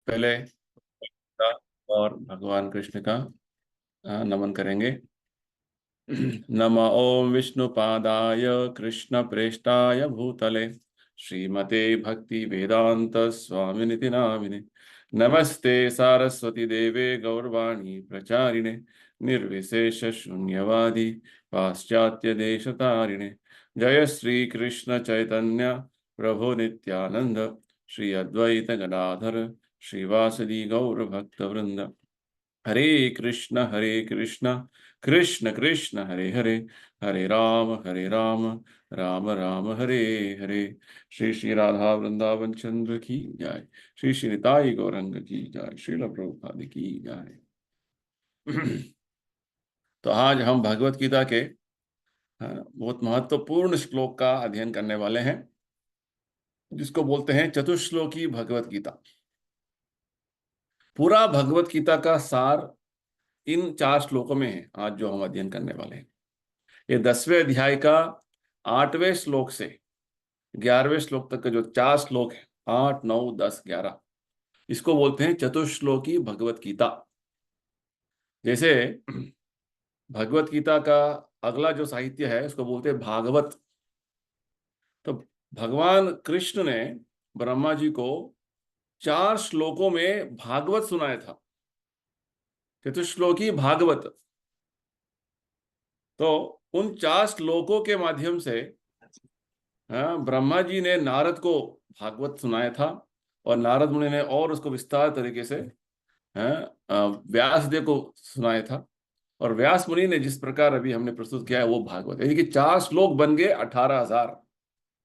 पहले का और भगवान कृष्ण का नमन करेंगे। नम ओम विष्णुपादाय कृष्ण प्रेष्ठाय भूतले श्रीमते भक्ति वेदांत स्वामिनिति नामिने। नमस्ते सारस्वती देवे गौरवाणी प्रचारिणे निर्विशेष शून्यवादी पाश्चात्य देशतारिणे। जय श्री कृष्ण चैतन्य प्रभु नित्यानंद श्री अद्वैत गदाधर श्रीवासदि गौर भक्त वृंद। हरे कृष्ण कृष्ण कृष्ण हरे हरे, हरे राम राम राम हरे हरे। श्री श्री राधा वृंदावन चंद्र की जय। श्री श्री निताई गौरंग की जय। श्रील प्रभुपाद की जय। तो आज हम भगवत गीता के बहुत महत्वपूर्ण श्लोक का अध्ययन करने वाले हैं, जिसको बोलते हैं चतुश्लोकी भगवत गीता। पूरा भगवत गीता का सार इन 4 श्लोकों में है। आज जो हम अध्ययन करने वाले हैं, ये 10वें अध्याय का 8वें श्लोक से 11वें श्लोक तक के जो 4 श्लोक हैं, 8, 9, 10, 11, इसको बोलते हैं चतुश्लोकी भगवत गीता। जैसे भगवत गीता का अगला जो साहित्य है उसको बोलते हैं भागवत। तो भगवान कृष्ण ने ब्रह्मा जी को 4 श्लोकों में भागवत सुनाया था, चतुश्लोकी भागवत। तो उन 4 श्लोकों के माध्यम से ब्रह्मा जी ने नारद को भागवत सुनाया था, और नारद मुनि ने और उसको विस्तार तरीके से व्यास देव को सुनाया था। और व्यास मुनि ने जिस प्रकार अभी हमने प्रस्तुत किया है वो भागवत, यानी कि 4 श्लोक बन गए 18,000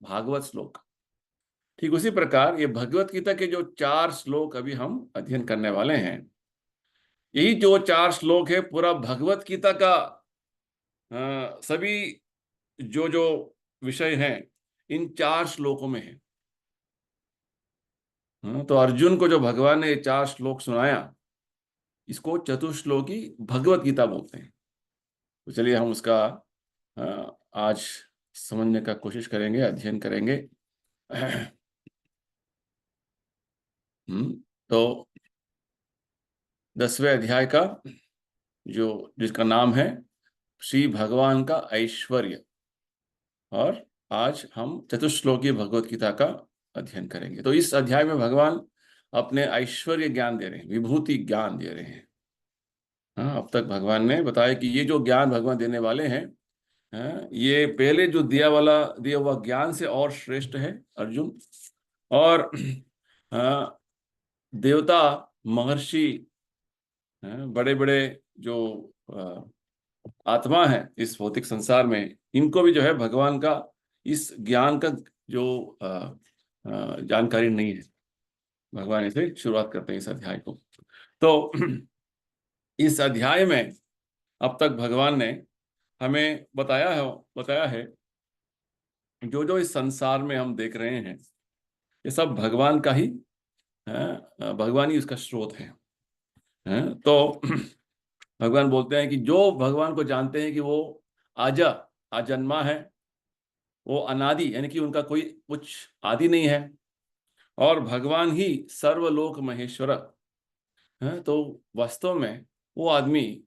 भागवत श्लोक। ठीक उसी प्रकार ये भगवत गीता के जो 4 श्लोक अभी हम अध्ययन करने वाले हैं, यही जो 4 श्लोक है पूरा भगवत गीता का सभी जो जो विषय हैं इन 4 श्लोकों में है। तो अर्जुन को जो भगवान ने 4 श्लोक सुनाया, इसको चतुश्लोकी भगवत गीता बोलते हैं। तो चलिए हम उसका आज समझने का कोशिश करेंगे, अध्ययन करेंगे। तो 10वें अध्याय का जिसका नाम है श्री भगवान का ऐश्वर्य, और आज हम चतुश्लोकी भगवत गीता का अध्ययन करेंगे। तो इस अध्याय में भगवान अपने ऐश्वर्य ज्ञान दे रहे हैं, विभूति ज्ञान दे रहे हैं। अब तक भगवान ने बताया कि ये जो ज्ञान भगवान देने वाले हैं, ये पहले जो दिया हुआ ज्ञान से और श्रेष्ठ है अर्जुन। और देवता, महर्षि, बड़े बड़े जो आत्मा है इस भौतिक संसार में, इनको भी जो है भगवान का इस ज्ञान का जो जानकारी नहीं है। भगवान इसे शुरुआत करते हैं इस अध्याय को। तो इस अध्याय में अब तक भगवान ने हमें बताया है जो जो इस संसार में हम देख रहे हैं, ये सब भगवान का ही भगवान ही उसका स्रोत है। तो भगवान बोलते हैं कि जो भगवान को जानते हैं कि वो आजन्मा है, वो अनादि, यानी कि उनका कोई कुछ आदि नहीं है, और भगवान ही सर्वलोक महेश्वर है, तो वास्तव में वो आदमी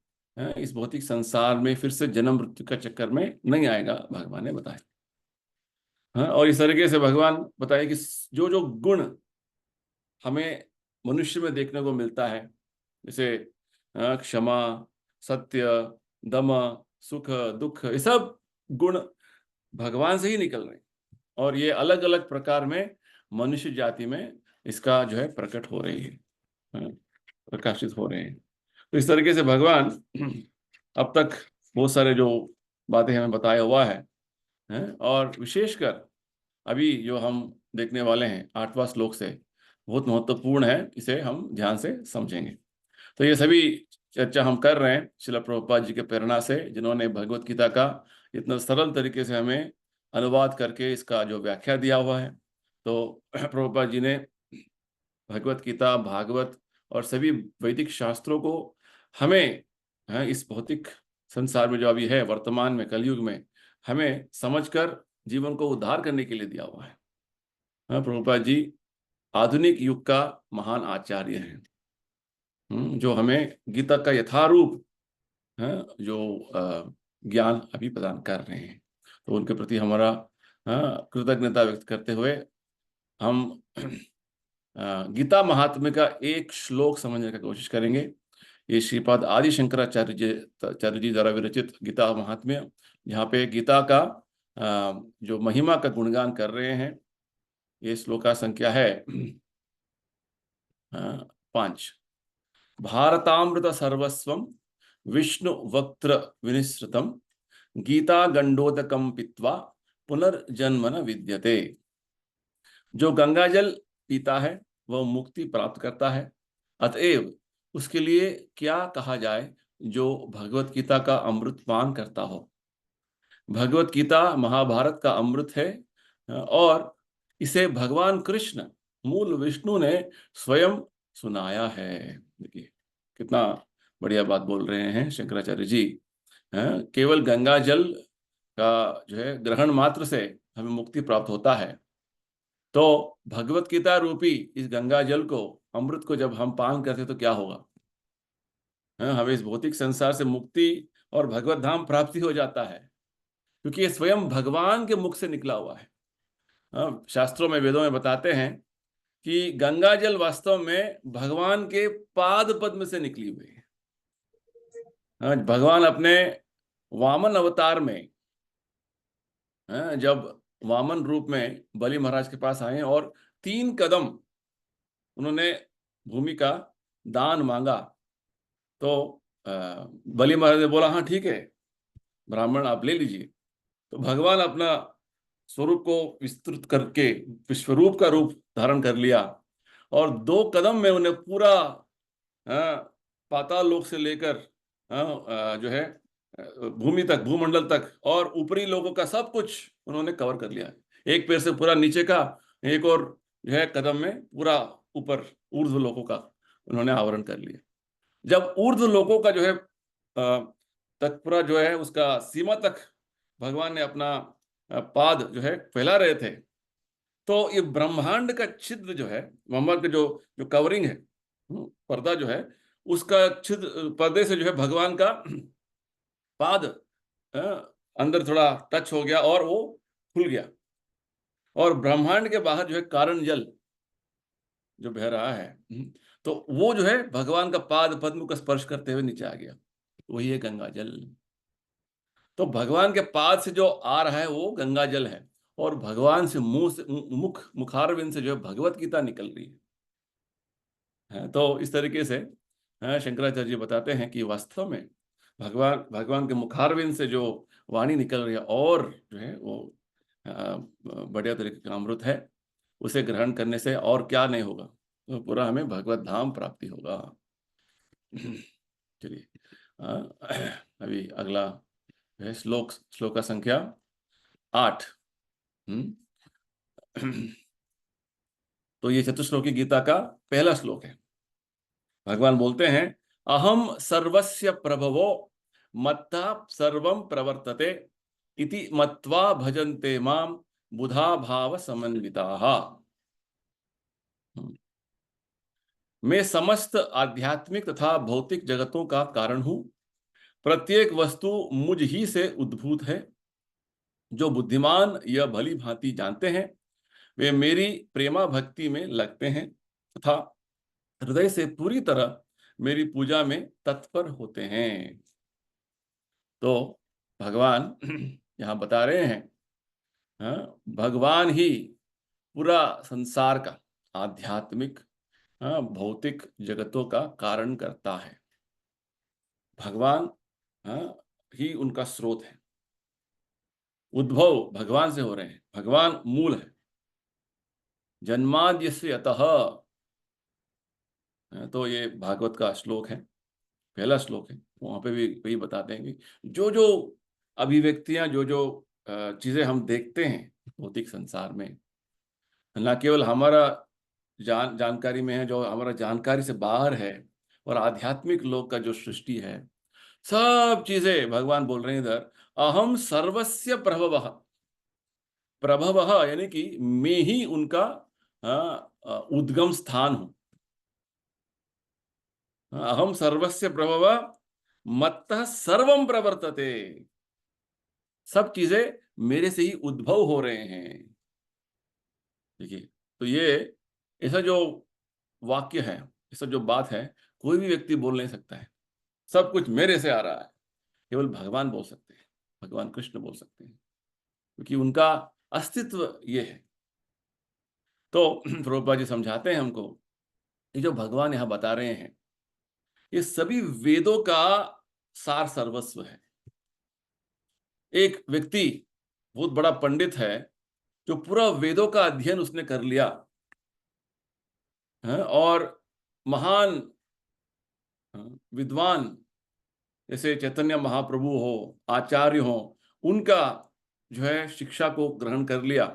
इस भौतिक संसार में फिर से जन्म मृत्यु का चक्कर में नहीं आएगा, भगवान ने बताया। और इस तरीके से भगवान बताए कि जो जो गुण हमें मनुष्य में देखने को मिलता है, जैसे क्षमा, सत्य, दम, सुख, दुख, ये सब गुण भगवान से ही निकल रहे हैं, और ये अलग अलग प्रकार में मनुष्य जाति में इसका जो है प्रकट हो रही है, प्रकाशित हो रहे हैं। तो इस तरीके से भगवान अब तक बहुत सारे जो बातें हमें बताया हुआ है, और विशेषकर अभी जो हम देखने वाले हैं 8वां श्लोक से बहुत महत्वपूर्ण है, इसे हम ध्यान से समझेंगे। तो ये सभी चर्चा हम कर रहे हैं श्रील प्रभुपाद जी के प्रेरणा से, जिन्होंने भगवत गीता का इतना सरल तरीके से हमें अनुवाद करके इसका जो व्याख्या दिया हुआ है। तो प्रभुपाद जी ने भगवत गीता, भागवत और सभी वैदिक शास्त्रों को हमें इस भौतिक संसार में जो अभी है वर्तमान में कलयुग में, हमें समझकर जीवन को उद्धार करने के लिए दिया हुआ है। प्रभुपाद जी आधुनिक युग का महान आचार्य हैं, जो हमें गीता का यथारूप जो ज्ञान अभी प्रदान कर रहे हैं। तो उनके प्रति हमारा कृतज्ञता व्यक्त करते हुए हम गीता महात्म्य का एक श्लोक समझने की कोशिश करेंगे। ये श्रीपाद आदि शंकराचार्य जी द्वारा विरचित गीता महात्म्य, जहाँ पे गीता का जो महिमा का गुणगान कर रहे हैं। ये श्लोक का संख्या है 5। भारतामृत सर्वस्वम विष्णु वक्त्र विनिसृतम गीता गंडोदकम पीत्वा पुनर्जन्म न विद्यते। जो गंगा जल पीता है वह मुक्ति प्राप्त करता है, अतएव उसके लिए क्या कहा जाए जो भगवत गीता का अमृत पान करता हो। भगवत गीता महाभारत का अमृत है और इसे भगवान कृष्ण मूल विष्णु ने स्वयं सुनाया है। देखिए कितना बढ़िया बात बोल रहे हैं शंकराचार्य जी। केवल गंगा जल का जो है ग्रहण मात्र से हमें मुक्ति प्राप्त होता है, तो भगवत गीता रूपी इस गंगा जल को, अमृत को जब हम पान करते तो क्या होगा। हमें इस भौतिक संसार से मुक्ति और भगवत धाम प्राप्ति हो जाता है, क्योंकि ये स्वयं भगवान के मुख से निकला हुआ है। शास्त्रों में, वेदों में बताते हैं कि गंगा जल वास्तव में भगवान के पाद पद्म से निकली हुई है। भगवान अपने वामन अवतार में, जब वामन रूप में बलि महाराज के पास आए और 3 कदम उन्होंने भूमि का दान मांगा, तो बलि महाराज ने बोला हाँ ठीक है ब्राह्मण आप ले लीजिए। तो भगवान अपना स्वरूप को विस्तृत करके विश्वरूप का रूप धारण कर लिया और 2 कदम में उन्हें पूरा पाताल लोक से लेकर जो है भूमि तक, भूमंडल तक और ऊपरी लोगों का सब कुछ उन्होंने कवर कर लिया। एक पैर से पूरा नीचे का, एक और जो है कदम में पूरा ऊपर ऊर्ध्व लोकों का उन्होंने आवरण कर लिया। जब ऊर्ध्व लोकों का जो है तक पूरा जो है उसका सीमा तक भगवान ने अपना पाद जो है फैला रहे थे, तो ये ब्रह्मांड का छिद्र जो है, ब्रह्मांड का जो जो कवरिंग है, पर्दा जो है, उसका छिद्र पर्दे से जो है भगवान का पाद अंदर थोड़ा टच हो गया और वो खुल गया और ब्रह्मांड के बाहर जो है कारण जल जो बह रहा है, तो वो जो है भगवान का पाद पद्म का स्पर्श करते हुए नीचे आ गया, वही है गंगा जल। तो भगवान के पाद से जो आ रहा है वो गंगा जल है और भगवान से मुंह से मुखारविंद से जो है भगवत गीता निकल रही है। तो इस तरीके से शंकराचार्य जी बताते हैं कि वास्तव में भगवान के मुखारविंद से जो वाणी निकल रही है और जो है वो बढ़िया तरीके का अमृत है, उसे ग्रहण करने से और क्या नहीं होगा, तो पूरा हमें भगवत धाम प्राप्ति होगा। चलिए अभी अगला है श्लोक का संख्या 8। तो ये चतुश्लोकी गीता का पहला श्लोक है। भगवान बोलते हैं अहम सर्वस्य प्रभवो मत्ता सर्वं प्रवर्तते इति मत्वा भजन्ते माम बुधा भाव समन्विताः। मैं समस्त आध्यात्मिक तथा भौतिक जगतों का कारण हूं। प्रत्येक वस्तु मुझ ही से उद्भूत है। जो बुद्धिमान यह भली भांति जानते हैं वे मेरी प्रेमा भक्ति में लगते हैं तथा हृदय से पूरी तरह मेरी पूजा में तत्पर होते हैं। तो भगवान यहाँ बता रहे हैं भगवान ही पूरा संसार का आध्यात्मिक भौतिक जगतों का कारण करता है। भगवान ही उनका स्रोत है। उद्भव भगवान से हो रहे हैं, भगवान मूल है। जन्माद्यस्य अतः, तो ये भागवत का श्लोक है, पहला श्लोक है। वहां पे भी वही बताते हैं कि जो जो अभिव्यक्तियां, जो जो चीजें हम देखते हैं भौतिक संसार में, न केवल हमारा जानकारी में है, जो हमारा जानकारी से बाहर है, और आध्यात्मिक लोक का जो सृष्टि है, सब चीजें भगवान बोल रहे हैं इधर अहम सर्वस्य प्रभवः। प्रभवः यानी कि मैं ही उनका उद्गम स्थान हूं। अहम सर्वस्य प्रभव मत्तः सर्वम प्रवर्तते। सब चीजें मेरे से ही उद्भव हो रहे हैं। देखिए, तो ये ऐसा जो वाक्य है, ऐसा जो बात है, कोई भी व्यक्ति बोल नहीं सकता है। सब कुछ मेरे से आ रहा है, केवल भगवान बोल सकते हैं, भगवान कृष्ण बोल सकते हैं, क्योंकि उनका अस्तित्व ये है। तो प्रभुपाद जी समझाते हैं हमको, ये जो भगवान यहां बता रहे हैं, ये सभी वेदों का सार सर्वस्व है। एक व्यक्ति बहुत बड़ा पंडित है, जो पूरा वेदों का अध्ययन उसने कर लिया है, और महान विद्वान जैसे चैतन्य महाप्रभु हो, आचार्य हो, उनका जो है शिक्षा को ग्रहण कर लिया,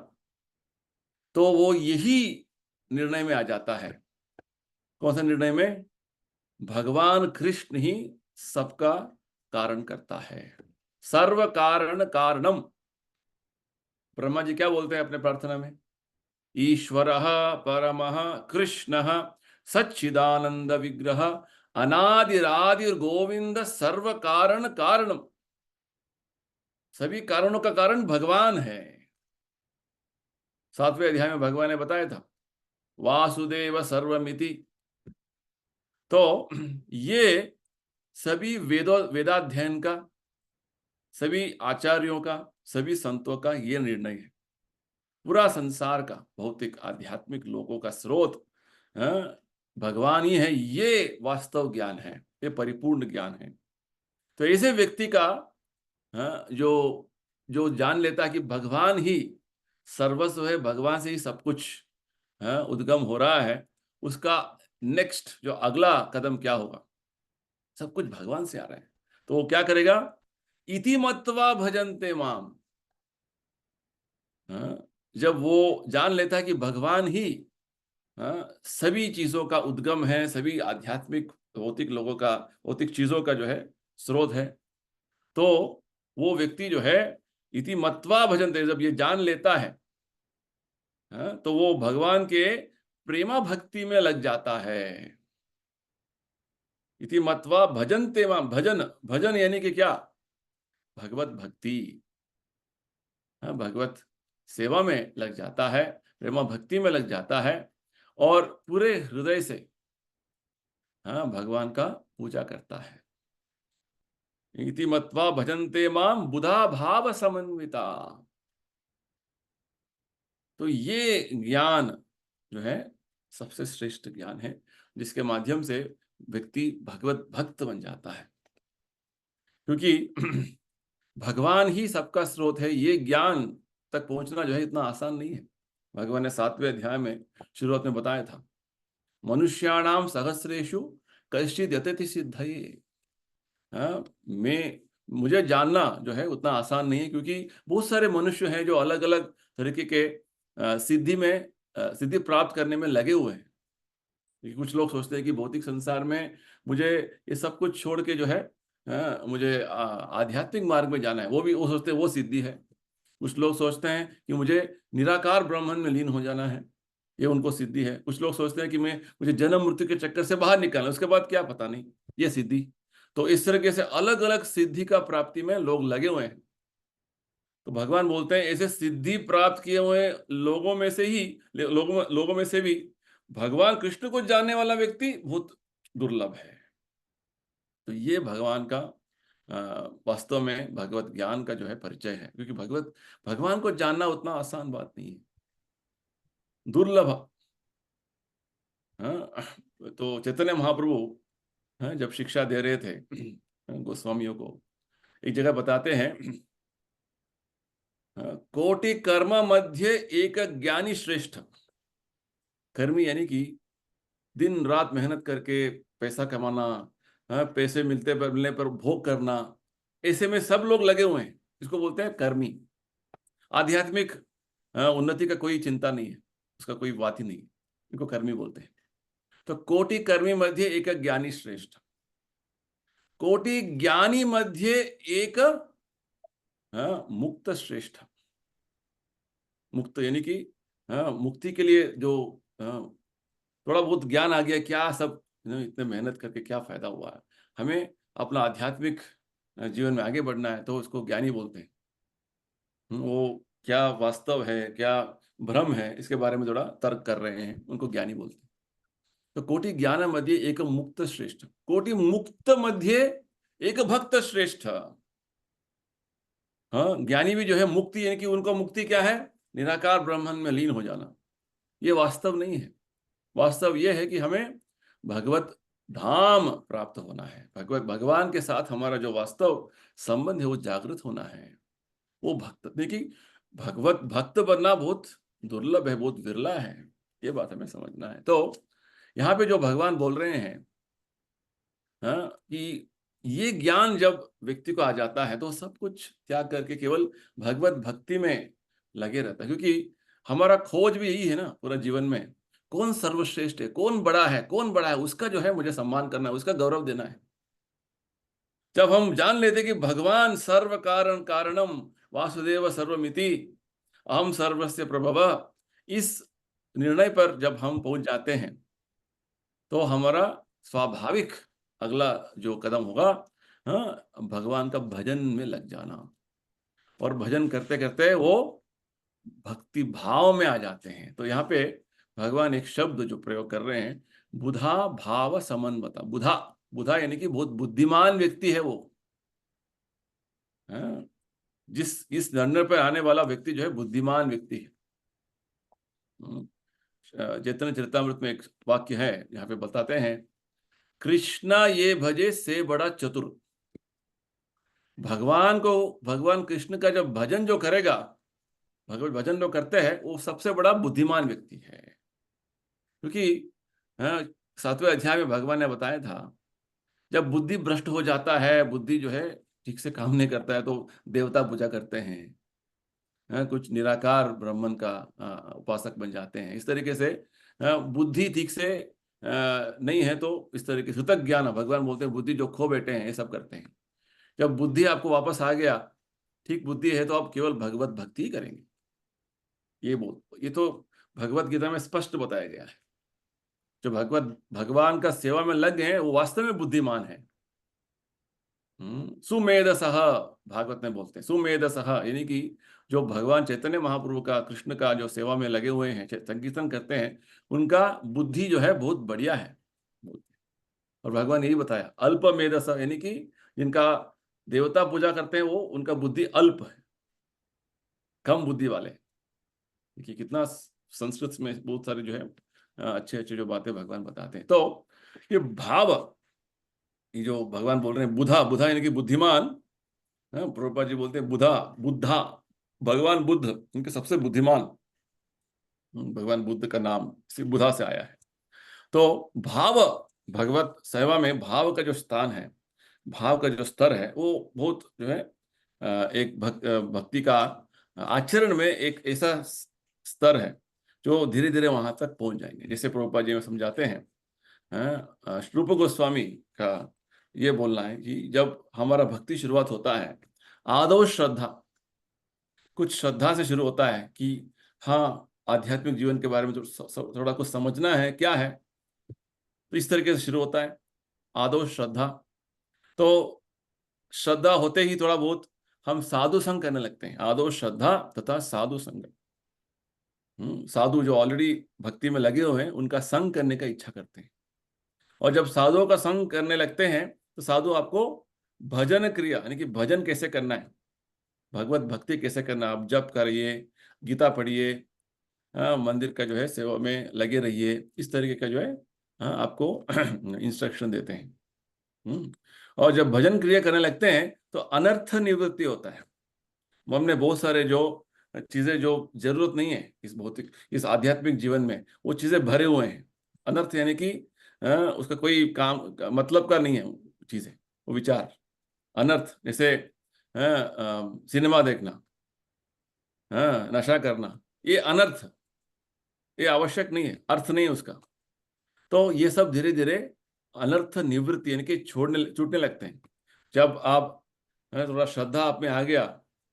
तो वो यही निर्णय में आ जाता है। कौन सा निर्णय में? भगवान कृष्ण ही सबका कारण करता है। सर्व कारण कारणम। ब्रह्मा जी क्या बोलते हैं अपने प्रार्थना में? ईश्वरः परमः कृष्णः सच्चिदानंद विग्रह अनादिरादिर गोविंद सर्व कारण कारणम। सभी कारणों का कारण भगवान है। 7वें अध्याय में भगवान ने बताया था, वासुदेव सर्वमिति। तो ये सभी वेदाध्ययन का, सभी आचार्यों का, सभी संतों का ये निर्णय है। पूरा संसार का भौतिक आध्यात्मिक लोगों का स्रोत भगवान ही है। ये वास्तव ज्ञान है, ये परिपूर्ण ज्ञान है। तो ऐसे व्यक्ति का जो जो जान लेता है कि भगवान ही सर्वस्व है, भगवान से ही सब कुछ उद्गम हो रहा है, उसका नेक्स्ट जो अगला कदम क्या होगा? सब कुछ भगवान से आ रहा है, तो वो क्या करेगा? इति मत्वा भजन्ते माम। जब वो जान लेता है कि भगवान ही सभी चीजों का उद्गम है, सभी आध्यात्मिक भौतिक लोगों का, भौतिक चीजों का जो है स्रोत है, तो वो व्यक्ति जो है इति मत्वा भजन्ते, जब ये जान लेता है, तो वो भगवान के प्रेमा भक्ति में लग जाता है। इति मत्वा भजन्ते माम। भजन, भजन यानी कि क्या? भगवत भक्ति। भगवत सेवा में लग जाता है, प्रेमा भक्ति में लग जाता है, और पूरे हृदय से भगवान का पूजा करता है। इति मत्वा भजन्ते माम बुधा भाव समन्विता। तो ये ज्ञान जो है सबसे श्रेष्ठ ज्ञान है, जिसके माध्यम से व्यक्ति भगवत भक्त बन जाता है। क्योंकि भगवान ही सबका स्रोत है, ये ज्ञान तक पहुंचना जो है इतना आसान नहीं है। भगवान ने 7वें अध्याय में शुरुआत में बताया था, मनुष्याणाम सहस्रेषु कश्चित् यतति सिद्धये। मैं मुझे जानना जो है उतना आसान नहीं है, क्योंकि बहुत सारे मनुष्य हैं जो अलग अलग तरीके के सिद्धि प्राप्त करने में लगे हुए हैं। कुछ लोग सोचते हैं कि भौतिक संसार में मुझे ये सब कुछ छोड़ के जो है मुझे आध्यात्मिक मार्ग में जाना है, वो सोचते हैं वो सिद्धि है। कुछ लोग सोचते हैं कि मुझे निराकार ब्रह्मन में लीन हो जाना है, ये उनको सिद्धि है। कुछ लोग सोचते हैं कि मुझे जन्म मृत्यु के चक्कर से बाहर निकलना है, उसके बाद क्या पता नहीं, ये सिद्धि। तो इस तरीके से अलग अलग सिद्धि का प्राप्ति में लोग लगे हुए हैं। तो भगवान बोलते हैं ऐसे सिद्धि प्राप्त किए हुए लोगों में से ही, लोगों में से भी भगवान कृष्ण को जानने वाला व्यक्ति बहुत दुर्लभ है। तो ये भगवान का वास्तव में भगवत ज्ञान का जो है परिचय है, क्योंकि भगवान को जानना उतना आसान बात नहीं है, दुर्लभ। तो चैतन्य महाप्रभु जब शिक्षा दे रहे थे गोस्वामियों को, एक जगह बताते हैं, कोटि कर्म मध्य एक ज्ञानी श्रेष्ठ। कर्मी यानी कि दिन रात मेहनत करके पैसा कमाना, पैसे मिलने पर भोग करना, ऐसे में सब लोग लगे हुए हैं, इसको बोलते हैं कर्मी। आध्यात्मिक उन्नति का कोई चिंता नहीं है, उसका कोई बात ही नहीं, इनको कर्मी बोलते हैं। तो कोटि कर्मी मध्य एक ज्ञानी श्रेष्ठ। कोटि ज्ञानी मध्य एक मुक्त श्रेष्ठ। मुक्त यानी कि हाँ, मुक्ति के लिए जो थोड़ा बहुत ज्ञान आ गया, क्या सब इतने मेहनत करके क्या फायदा हुआ है, हमें अपना आध्यात्मिक जीवन में आगे बढ़ना है, तो उसको ज्ञानी बोलते हैं। वो क्या वास्तव है, क्या भ्रम है, इसके बारे में थोड़ा तर्क कर रहे हैं, उनको ज्ञानी बोलते हैं। तो कोटि ज्ञान मध्य एक मुक्त श्रेष्ठ, कोटि मुक्त मध्य एक भक्त श्रेष्ठ। हाँ, ज्ञानी भी जो है मुक्ति, यानी कि उनको मुक्ति क्या है, निराकार ब्रह्मन में लीन हो जाना। ये वास्तव नहीं है। वास्तव ये है कि हमें भगवत धाम प्राप्त होना है, भगवान के साथ हमारा जो वास्तव संबंध है वो जागृत होना है। वो भक्त, देखिए भगवत भक्त बनना बहुत दुर्लभ है, बहुत विरला है, ये बात हमें समझना है। तो यहाँ पे जो भगवान बोल रहे हैं, हाँ, कि ये ज्ञान जब व्यक्ति को आ जाता है तो सब कुछ त्याग करके केवल भगवत भक्ति में लगे रहता है, क्योंकि हमारा खोज भी यही है ना पूरा जीवन में, कौन सर्वश्रेष्ठ है, कौन बड़ा है, कौन बड़ा है, उसका जो है मुझे सम्मान करना है, उसका गौरव देना है। जब हम जान लेते कि भगवान सर्व कारण कारणम वासुदेव सर्वमिति अहम सर्वस्य प्रभव, इस निर्णय पर जब हम पहुंच जाते हैं, तो हमारा स्वाभाविक अगला जो कदम होगा, हाँ, भगवान का भजन में लग जाना। और भजन करते करते वो भक्ति भाव में आ जाते हैं। तो यहाँ पे भगवान एक शब्द जो प्रयोग कर रहे हैं, बुधा भाव समन्वता। बुधा, बुधा यानी कि बहुत बुद्धिमान व्यक्ति है वो, हाँ? जिस इस निर्णय पर आने वाला व्यक्ति जो है बुद्धिमान व्यक्ति है। चैतन्य चरितमृत में एक वाक्य है, यहाँ पे बताते हैं, कृष्णा ये भजे से बड़ा चतुर। भगवान को, भगवान कृष्ण का जब भजन जो करेगा, भगवत भजन जो करते हैं, वो सबसे बड़ा बुद्धिमान व्यक्ति है। क्योंकि हाँ, 7वें अध्याय में भगवान ने बताया था, जब बुद्धि भ्रष्ट हो जाता है, बुद्धि जो है ठीक से काम नहीं करता है, तो देवता पूजा करते हैं, कुछ निराकार ब्राह्मण का उपासक बन जाते हैं। इस तरीके से बुद्धि ठीक से नहीं है, तो इस तरीके से कृतज्ञ ज्ञान, भगवान बोलते हैं बुद्धि जो खो बैठे हैं ये सब करते हैं। जब बुद्धि आपको वापस आ गया, ठीक बुद्धि है, तो आप केवल भगवत भक्ति ही करेंगे। ये तो भगवत गीता में स्पष्ट बताया गया है। जो भगवान का सेवा में लग गए हैं, वो वास्तव में बुद्धिमान है। सुमेधसः, भागवत में बोलते हैं सुमेधसः, यानी कि जो भगवान चैतन्य महाप्रभु का, कृष्ण का जो सेवा में लगे हुए हैं, संकीर्तन करते हैं, उनका बुद्धि जो है बहुत बढ़िया है। और भगवान यही बताया अल्प मेधस, यानी कि जिनका देवता पूजा करते हैं वो, उनका बुद्धि अल्प है, कम बुद्धि वाले। देखिए कितना संस्कृत में बहुत सारे जो है अच्छे अच्छे जो बातें भगवान बताते हैं। तो ये भाव, ये जो भगवान बोल रहे हैं बुधा, बुधा यानी कि बुद्धिमान, प्रभुपाद जी बोलते हैं बुधा, बुद्धा, भगवान बुद्ध उनके सबसे बुद्धिमान। भगवान बुद्ध का नाम बुधा से आया है। तो भाव, भगवत सेवा में भाव का जो स्थान है, भाव का जो स्तर है, वो बहुत जो है एक भक्ति का आचरण में एक ऐसा स्तर है जो धीरे धीरे वहां तक पहुंच जाएंगे। जैसे प्रभुपाद जी में समझाते हैं, रूप गोस्वामी का ये बोलना है कि जब हमारा भक्ति शुरुआत होता है, आदौ श्रद्धा, कुछ श्रद्धा से शुरू होता है कि हाँ, आध्यात्मिक जीवन के बारे में थोड़ा कुछ समझना है क्या है, तो इस तरीके से शुरू होता है आदौ श्रद्धा। तो श्रद्धा होते ही थोड़ा बहुत हम साधु संग करने लगते हैं, आदौ श्रद्धा तथा साधु संग। साधु जो ऑलरेडी भक्ति में लगे हुए हैं, उनका संग करने का इच्छा करते हैं। और जब साधुओं का संग करने लगते हैं, तो साधु आपको भजन क्रिया, यानी कि भजन कैसे करना है, भगवत भक्ति कैसे करना, आप जप करिए, गीता पढ़िए, मंदिर का जो है सेवा में लगे रहिए, इस तरीके का जो है आपको इंस्ट्रक्शन देते हैं। और जब भजन क्रिया करने लगते हैं, तो अनर्थ निवृत्ति होता है। हमने बहुत सारे जो चीजें जो जरूरत नहीं है इस भौतिक, इस आध्यात्मिक जीवन में, वो चीजें भरे हुए हैं। अनर्थ यानी कि उसका कोई काम मतलब का नहीं है चीजें, वो विचार। अनर्थ जैसे सिनेमा देखना, नशा करना, ये अनर्थ, ये आवश्यक नहीं है, अर्थ नहीं है उसका। तो ये सब धीरे धीरे अनर्थ निवृत्ति यानी कि छोड़ने छूटने लगते हैं। जब आप थोड़ा श्रद्धा आप में आ गया,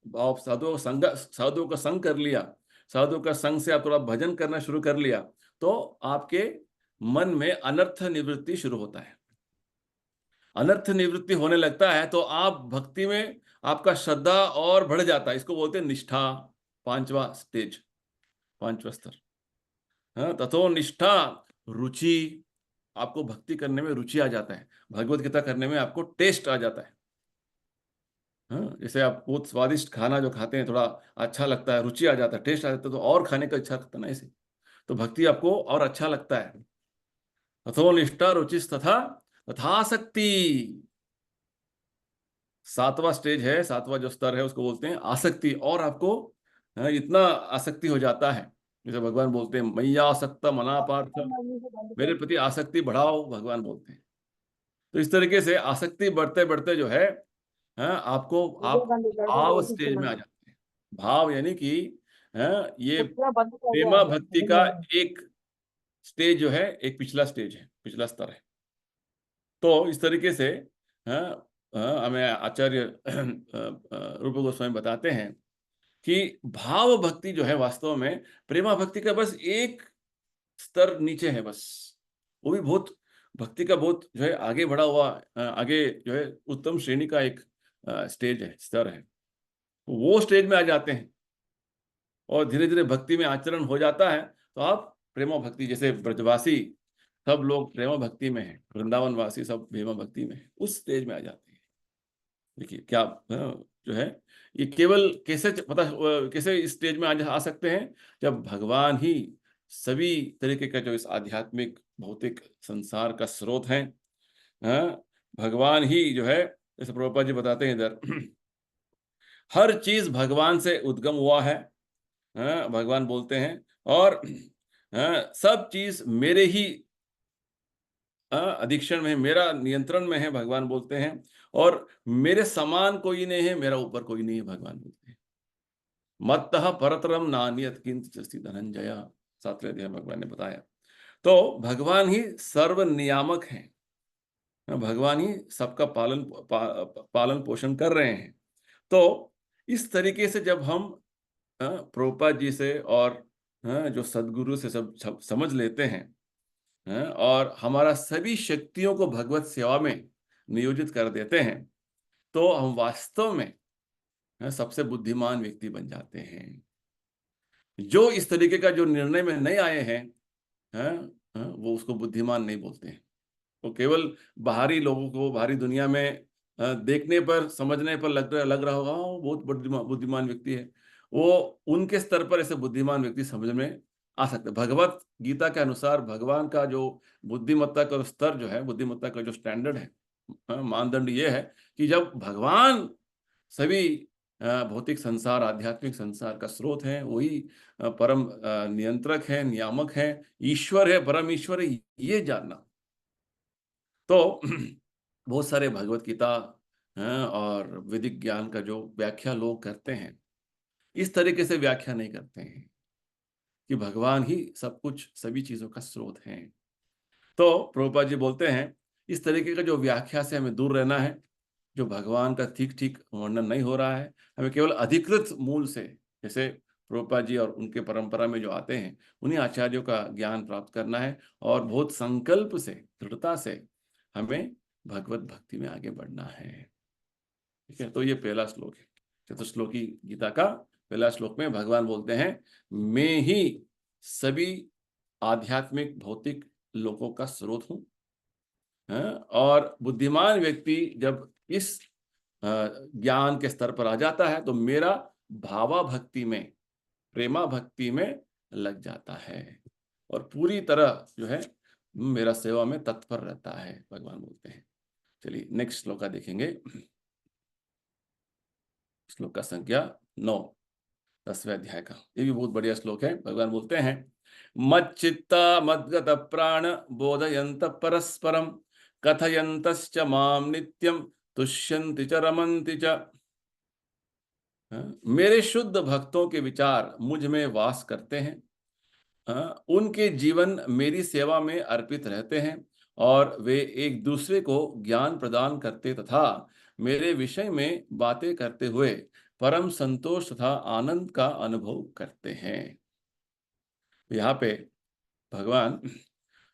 आप साधुओं का संग कर लिया, साधु का संग से आप थोड़ा भजन करना शुरू कर लिया, तो आपके मन में अनर्थ निवृत्ति शुरू होता है। अनर्थ निवृत्ति होने लगता है तो आप भक्ति में आपका श्रद्धा और बढ़ जाता है। इसको बोलते हैं निष्ठा, पांचवा स्टेज, पांचवा स्तर। हाँ, तथो निष्ठा रुचि, आपको भक्ति करने में रुचि आ जाता है, भगवत गीता करने में आपको टेस्ट आ जाता है। हाँ, जैसे आप बहुत स्वादिष्ट खाना जो खाते हैं, थोड़ा अच्छा लगता है, रुचि आ जाता है, टेस्ट आ जाता है, तो और खाने का इच्छा करता है ना ऐसे। तो भक्ति आपको और अच्छा लगता है। तथो निष्ठा रुचिस्तथा तथासक्ति, सातवां स्टेज है, सातवां जो स्तर है उसको बोलते हैं आसक्ति। और आपको इतना आसक्ति हो जाता है, जैसे भगवान बोलते हैं मैया आसक्त मना पार्थ, मेरे प्रति आसक्ति बढ़ाओ, भगवान बोलते हैं। तो इस तरीके से आसक्ति बढ़ते बढ़ते जो है, आपको आप भाव स्टेज में आ जाते हैं। भाव यानी कि ये प्रेमा भक्ति का एक स्टेज जो है, एक पिछला स्टेज है, पिछला स्तर है। तो इस तरीके से हमें आचार्य रूप गोस्वामी बताते हैं कि भाव भक्ति जो है वास्तव में प्रेमा भक्ति का बस एक स्तर नीचे है बस। वो भी बहुत भक्ति का बहुत जो है आगे बढ़ा हुआ, आगे जो है उत्तम श्रेणी का एक स्टेज है, स्तर है। वो स्टेज में आ जाते हैं और धीरे धीरे भक्ति में आचरण हो जाता है, तो आप प्रेमा भक्ति, जैसे ब्रजवासी सब लोग प्रेमा भक्ति में है, वृंदावन वासी सब प्रेमा भक्ति में है, उस स्टेज में आ जाते हैं। देखिए क्या जो है ये केवल कैसे कैसे इस स्टेज में आ सकते हैं, जब भगवान ही सभी तरीके का जो इस आध्यात्मिक भौतिक संसार का स्रोत है, भगवान ही जो है, जैसे प्रभुपाद जी बताते हैं इधर हर चीज भगवान से उद्गम हुआ है, भगवान बोलते हैं। और सब चीज मेरे ही अधीक्षण में है, मेरा नियंत्रण में है, भगवान बोलते हैं। और मेरे समान कोई नहीं है, मेरा ऊपर कोई नहीं है, भगवान बोलते हैं। मत्तः परतरम नान्यत् किंचित् अस्ति धनंजय, 7वें अध्याय में भगवान ने बताया। तो भगवान ही सर्व नियामक हैं, भगवान ही सबका पालन पोषण कर रहे हैं। तो इस तरीके से जब हम प्रभुपाद जी से और जो सदगुरु से सब समझ लेते हैं, और हमारा सभी शक्तियों को भगवत सेवा में नियोजित कर देते हैं, तो हम वास्तव में सबसे बुद्धिमान व्यक्ति बन जाते हैं। जो इस तरीके का जो निर्णय में नहीं आए हैं, वो उसको बुद्धिमान नहीं बोलते हैं। वो केवल बाहरी लोगों को, बाहरी दुनिया में देखने पर, समझने पर लग रहा होगा वो बहुत बुद्धिमान व्यक्ति है। वो उनके स्तर पर ऐसे बुद्धिमान व्यक्ति समझ में आ सकते हैं। भगवत गीता के अनुसार भगवान का जो बुद्धिमत्ता का स्तर जो है, बुद्धिमत्ता का जो स्टैंडर्ड है, मानदंड ये है कि जब भगवान सभी भौतिक संसार, आध्यात्मिक संसार का स्रोत है, वही परम नियंत्रक है, नियामक है, ईश्वर है, परम ईश्वर है, ये जानना। तो बहुत सारे भगवत गीता और वैदिक ज्ञान का जो व्याख्या लोग करते हैं, इस तरीके से व्याख्या नहीं करते हैं कि भगवान ही सब कुछ, सभी चीजों का स्रोत है। तो प्रभुपाद जी बोलते हैं इस तरीके का जो व्याख्या से हमें दूर रहना है, जो भगवान का ठीक ठीक वर्णन नहीं हो रहा है। हमें केवल अधिकृत मूल से, जैसे प्रभुपाद जी और उनके परंपरा में जो आते हैं, उन्हीं आचार्यों का ज्ञान प्राप्त करना है, और बहुत संकल्प से, दृढ़ता से हमें भगवत भक्ति में आगे बढ़ना है। ठीक है, तो ये पहला श्लोक है, चतुश्लोकी गीता का पहला श्लोक में भगवान बोलते हैं मैं ही सभी आध्यात्मिक भौतिक लोगों का स्रोत हूं। और बुद्धिमान व्यक्ति जब इस ज्ञान के स्तर पर आ जाता है, तो मेरा भावा भक्ति में, प्रेमा भक्ति में लग जाता है, और पूरी तरह जो है मेरा सेवा में तत्पर रहता है, भगवान बोलते हैं। चलिए नेक्स्ट श्लोक का देखेंगे। श्लोक का संख्या 9, 10वें अध्याय का। ये भी बहुत बढ़िया श्लोक है। भगवान बोलते हैं मच्चित्ता मद्गत प्राण बोधयंत परस्परम कथयंतश्च माम नित्यम तुष्यन्ति च रमन्ति च। मेरे शुद्ध भक्तों के विचार मुझ में वास करते हैं, उनके जीवन मेरी सेवा में अर्पित रहते हैं, और वे एक दूसरे को ज्ञान प्रदान करते तथा मेरे विषय में बातें करते हुए परम संतोष तथा आनंद का अनुभव करते हैं। यहाँ पे भगवान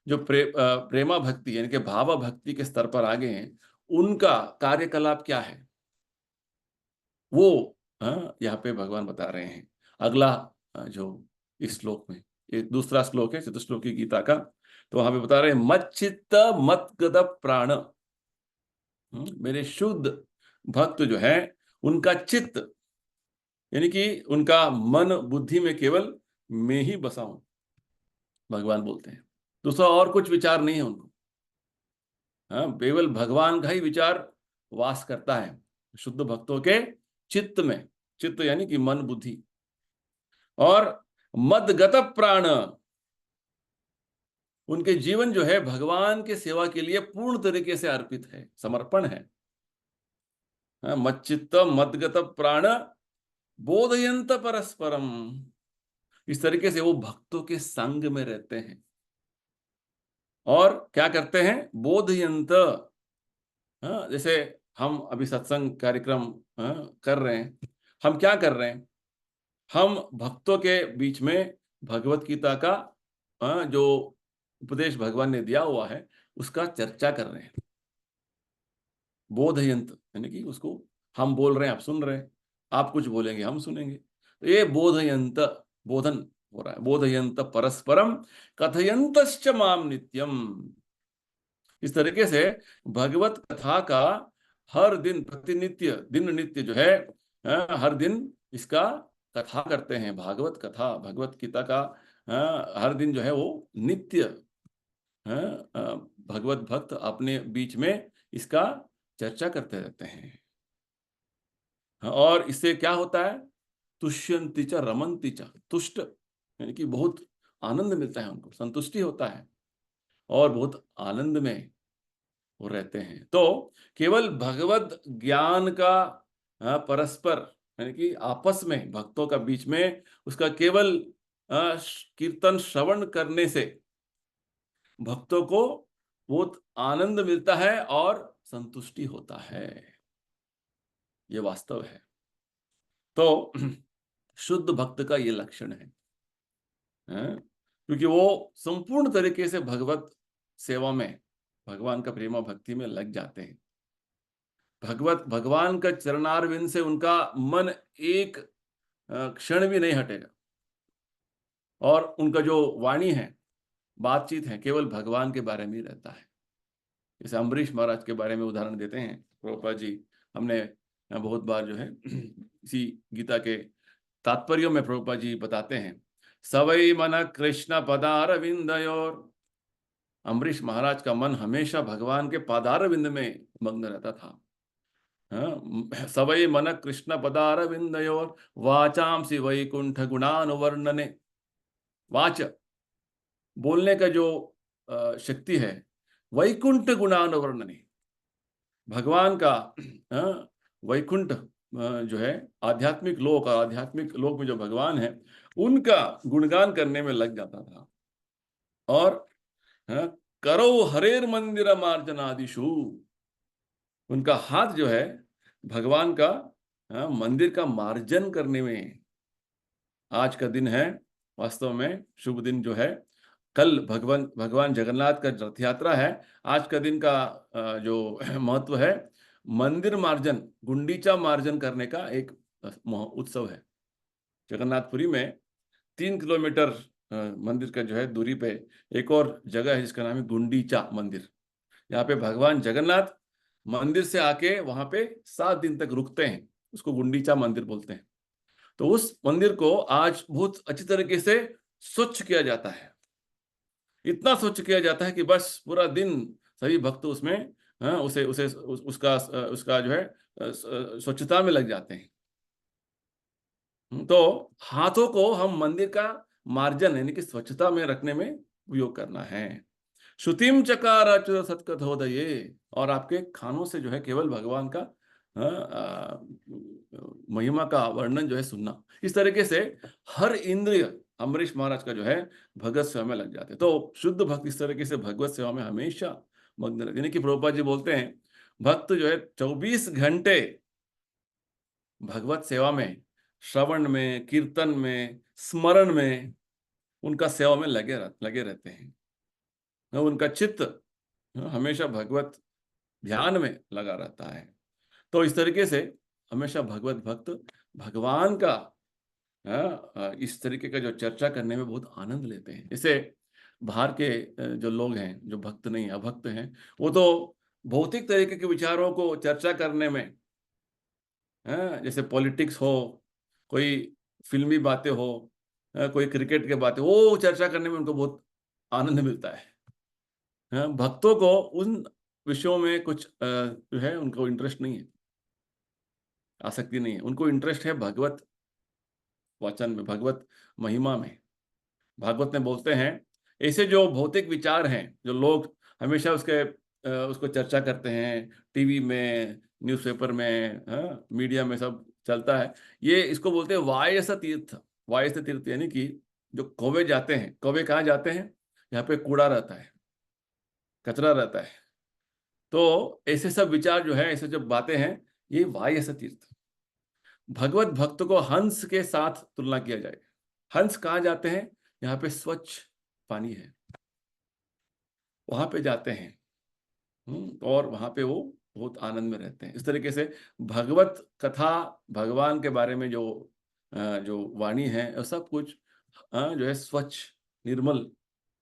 जो प्रेमा भक्ति यानी कि भाव भक्ति के स्तर पर आ गए हैं, उनका कार्यकलाप क्या है वो यहाँ पे भगवान बता रहे हैं। अगला जो इस श्लोक में, ये दूसरा श्लोक है चतुश्लोकी गीता का, तो वहां पे बता रहे हैं मच्चित्त मत्गत प्राण। मेरे शुद्ध भक्त जो है उनका चित्त यानी कि उनका मन बुद्धि में केवल मैं ही बसा हूं, भगवान बोलते हैं। दूसरा और कुछ विचार नहीं है उनको। केवल भगवान का ही विचार वास करता है शुद्ध भक्तों के चित्त में। चित्त यानी कि मन बुद्धि। और मदगत प्राण, उनके जीवन जो है भगवान के सेवा के लिए पूर्ण तरीके से अर्पित है, समर्पण है। मच्चित्त मदगत प्राण बोधयंत परस्परम, इस तरीके से वो भक्तों के संग में रहते हैं और क्या करते हैं, बोधयंत। जैसे हम अभी सत्संग कार्यक्रम कर रहे हैं, हम क्या कर रहे हैं, हम भक्तों के बीच में भगवत गीता का जो उपदेश भगवान ने दिया हुआ है उसका चर्चा कर रहे हैं। बोधयंत यानी कि उसको हम बोल रहे हैं, आप सुन रहे हैं, आप कुछ बोलेंगे हम सुनेंगे, तो ये बोधयंत, बोधन हो रहा है। बोधयंत परस्परम कथयंतश्च माम नित्यम, इस तरीके से भगवत कथा का हर दिन प्रतिनित्य दिन नित्य जो है हर दिन इसका कथा करते हैं। भागवत कथा भगवत गीता का हर दिन जो है वो नित्य भगवत भक्त अपने बीच में इसका चर्चा करते रहते हैं। और इससे क्या होता है, तुष्यंति च रमन्ति च, तुष्ट यानी कि बहुत आनंद मिलता है उनको, संतुष्टि होता है और बहुत आनंद में वो रहते हैं। तो केवल भगवत ज्ञान का परस्पर यानी कि आपस में भक्तों का बीच में उसका केवल कीर्तन श्रवण करने से भक्तों को बहुत आनंद मिलता है और संतुष्टि होता है, ये वास्तव है। तो शुद्ध भक्त का ये लक्षण है, क्योंकि वो संपूर्ण तरीके से भगवत सेवा में, भगवान का प्रेमा भक्ति में लग जाते हैं। भगवान का चरणारविंद से उनका मन एक क्षण भी नहीं हटेगा और उनका जो वाणी है, बातचीत है, केवल भगवान के बारे में ही रहता है। जैसे अम्बरीश महाराज के बारे में उदाहरण देते हैं प्रभुपाद जी, हमने बहुत बार जो है इसी गीता के तात्पर्यों में प्रभुपाद जी बताते हैं, सवै मन कृष्ण पदारविंदयोर, अम्बरीश महाराज का मन हमेशा भगवान के पादारविंद में मग्न रहता था। सवै मन कृष्ण पदारविंदयोर वाचांसि वैकुंठ गुणानुवर्णने, वाच बोलने का जो शक्ति है, वैकुंठ गुणानुवर्णने, भगवान का वैकुंठ जो है आध्यात्मिक लोक में जो भगवान है उनका गुणगान करने में लग जाता था। और करो हरेर मंदिर मार्जनादिशु, उनका हाथ जो है भगवान का मंदिर का मार्जन करने में। आज का दिन है वास्तव में शुभ दिन जो है, कल भगवान जगन्नाथ का रथ यात्रा है। आज का दिन का जो महत्व है, मंदिर मार्जन, गुंडीचा मार्जन करने का एक उत्सव है। जगन्नाथपुरी में 3 किलोमीटर मंदिर का जो है दूरी पे एक और जगह है जिसका नाम है गुंडीचा मंदिर। यहाँ पे भगवान जगन्नाथ मंदिर से आके वहां पे 7 दिन तक रुकते हैं, उसको गुंडीचा मंदिर बोलते हैं। तो उस मंदिर को आज बहुत अच्छी तरीके से स्वच्छ किया जाता है, इतना स्वच्छ किया जाता है कि बस पूरा दिन सभी भक्त उसमें उसका जो है स्वच्छता में लग जाते हैं। तो हाथों को हम मंदिर का मार्जन यानी कि स्वच्छता में रखने में उपयोग करना है। श्रुतिम चकार अच्युत सत्कथोदये, और आपके खानों से जो है केवल भगवान का महिमा का वर्णन जो है सुनना। इस तरीके से हर इंद्रिय अम्बरीश महाराज का जो है भगवत सेवा में लग जाते हैं। तो शुद्ध भक्त इस तरीके से भगवत सेवा में हमेशा मग्न रहते हैं। यानी कि प्रभुपाद जी बोलते हैं भक्त जो है 24 घंटे भगवत सेवा में, श्रवण में, कीर्तन में, स्मरण में उनका सेवा में लगे रहते हैं। उनका चित्त हमेशा भगवत ध्यान में लगा रहता है। तो इस तरीके से हमेशा भगवत भक्त भगवान का इस तरीके का जो चर्चा करने में बहुत आनंद लेते हैं। जैसे बाहर के जो लोग हैं, जो भक्त नहीं अभक्त हैं, वो तो भौतिक तरीके के विचारों को चर्चा करने में, जैसे पॉलिटिक्स हो, कोई फिल्मी बातें हो, कोई क्रिकेट के बातें, वो चर्चा करने में उनको बहुत आनंद मिलता है। भक्तों को उन विषयों में कुछ जो है उनको इंटरेस्ट नहीं है, आसक्ति नहीं है। उनको इंटरेस्ट है भगवत वचन में, भगवत महिमा में। भागवत में बोलते हैं ऐसे जो भौतिक विचार हैं, जो लोग हमेशा उसको चर्चा करते हैं, टीवी में, न्यूज़पेपर में, मीडिया में सब चलता है, ये इसको बोलते हैं वायस तीर्थ। वायस तीर्थ यानी कि जो कौवे जाते हैं, कौवे कहाँ जाते हैं? यहाँ पे कूड़ा रहता है, कचरा रहता है। तो ऐसे सब विचार जो है, ऐसे जो बातें हैं, ये वायस तीर्थ। भगवत भक्त को हंस के साथ तुलना किया जाए। हंस कहाँ जाते हैं? यहाँ पे स्वच्छ पानी है, वहां पे जाते हैं। और वहां पे वो बहुत आनंद में रहते हैं। इस तरीके से भगवत कथा, भगवान के बारे में जो वाणी है, और सब कुछ जो है स्वच्छ निर्मल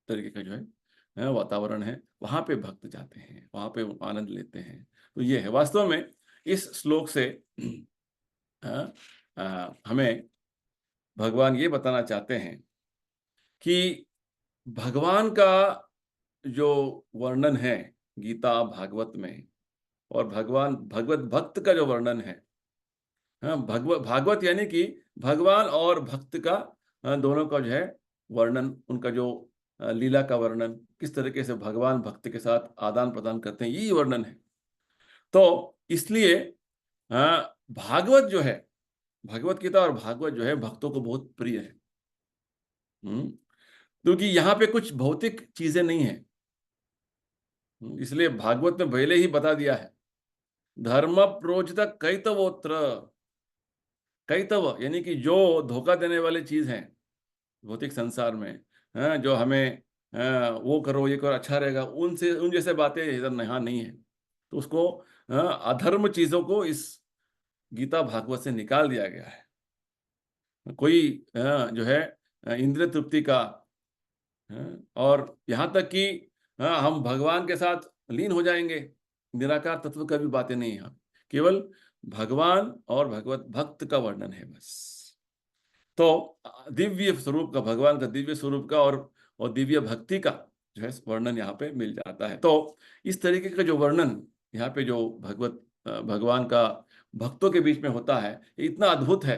तरीके का जो है वातावरण है, वहां पे भक्त जाते हैं, वहां पे आनंद लेते हैं। तो ये है वास्तव में इस श्लोक से हमें भगवान ये बताना चाहते हैं कि भगवान का जो वर्णन है गीता भागवत में, और भगवान भगवत भक्त का जो वर्णन है, भागवत यानी कि भगवान और भक्त का दोनों का जो है वर्णन, उनका जो लीला का वर्णन, किस तरीके से भगवान भक्त के साथ आदान प्रदान करते हैं, यही वर्णन है। तो इसलिए भागवत जो है, भगवत गीता और भागवत जो है भक्तों को बहुत प्रिय है। क्योंकि यहाँ पे कुछ भौतिक चीजें नहीं है। इसलिए भागवत में पहले ही बता दिया है, धर्म प्रोजित कैतवोत्र। कैतव यानी कि जो धोखा देने वाली चीज है भौतिक संसार में, जो हमें वो करो, ये करो, अच्छा रहेगा, उन जैसे बातें इधर यहाँ नहीं है। तो उसको अधर्म चीजों को इस गीता भागवत से निकाल दिया गया है। कोई जो है इंद्रिय तृप्ति का, और यहाँ तक कि हम भगवान के साथ लीन हो जाएंगे, निराकार तत्व का भी बातें नहीं है यहाँ। केवल भगवान और भगवत भक्त का वर्णन है बस। तो दिव्य स्वरूप का, भगवान का दिव्य स्वरूप का और दिव्य भक्ति का जो है वर्णन यहाँ पे मिल जाता है। तो इस तरीके का जो वर्णन यहाँ पे जो भगवान का भक्तों के बीच में होता है, ये इतना अद्भुत है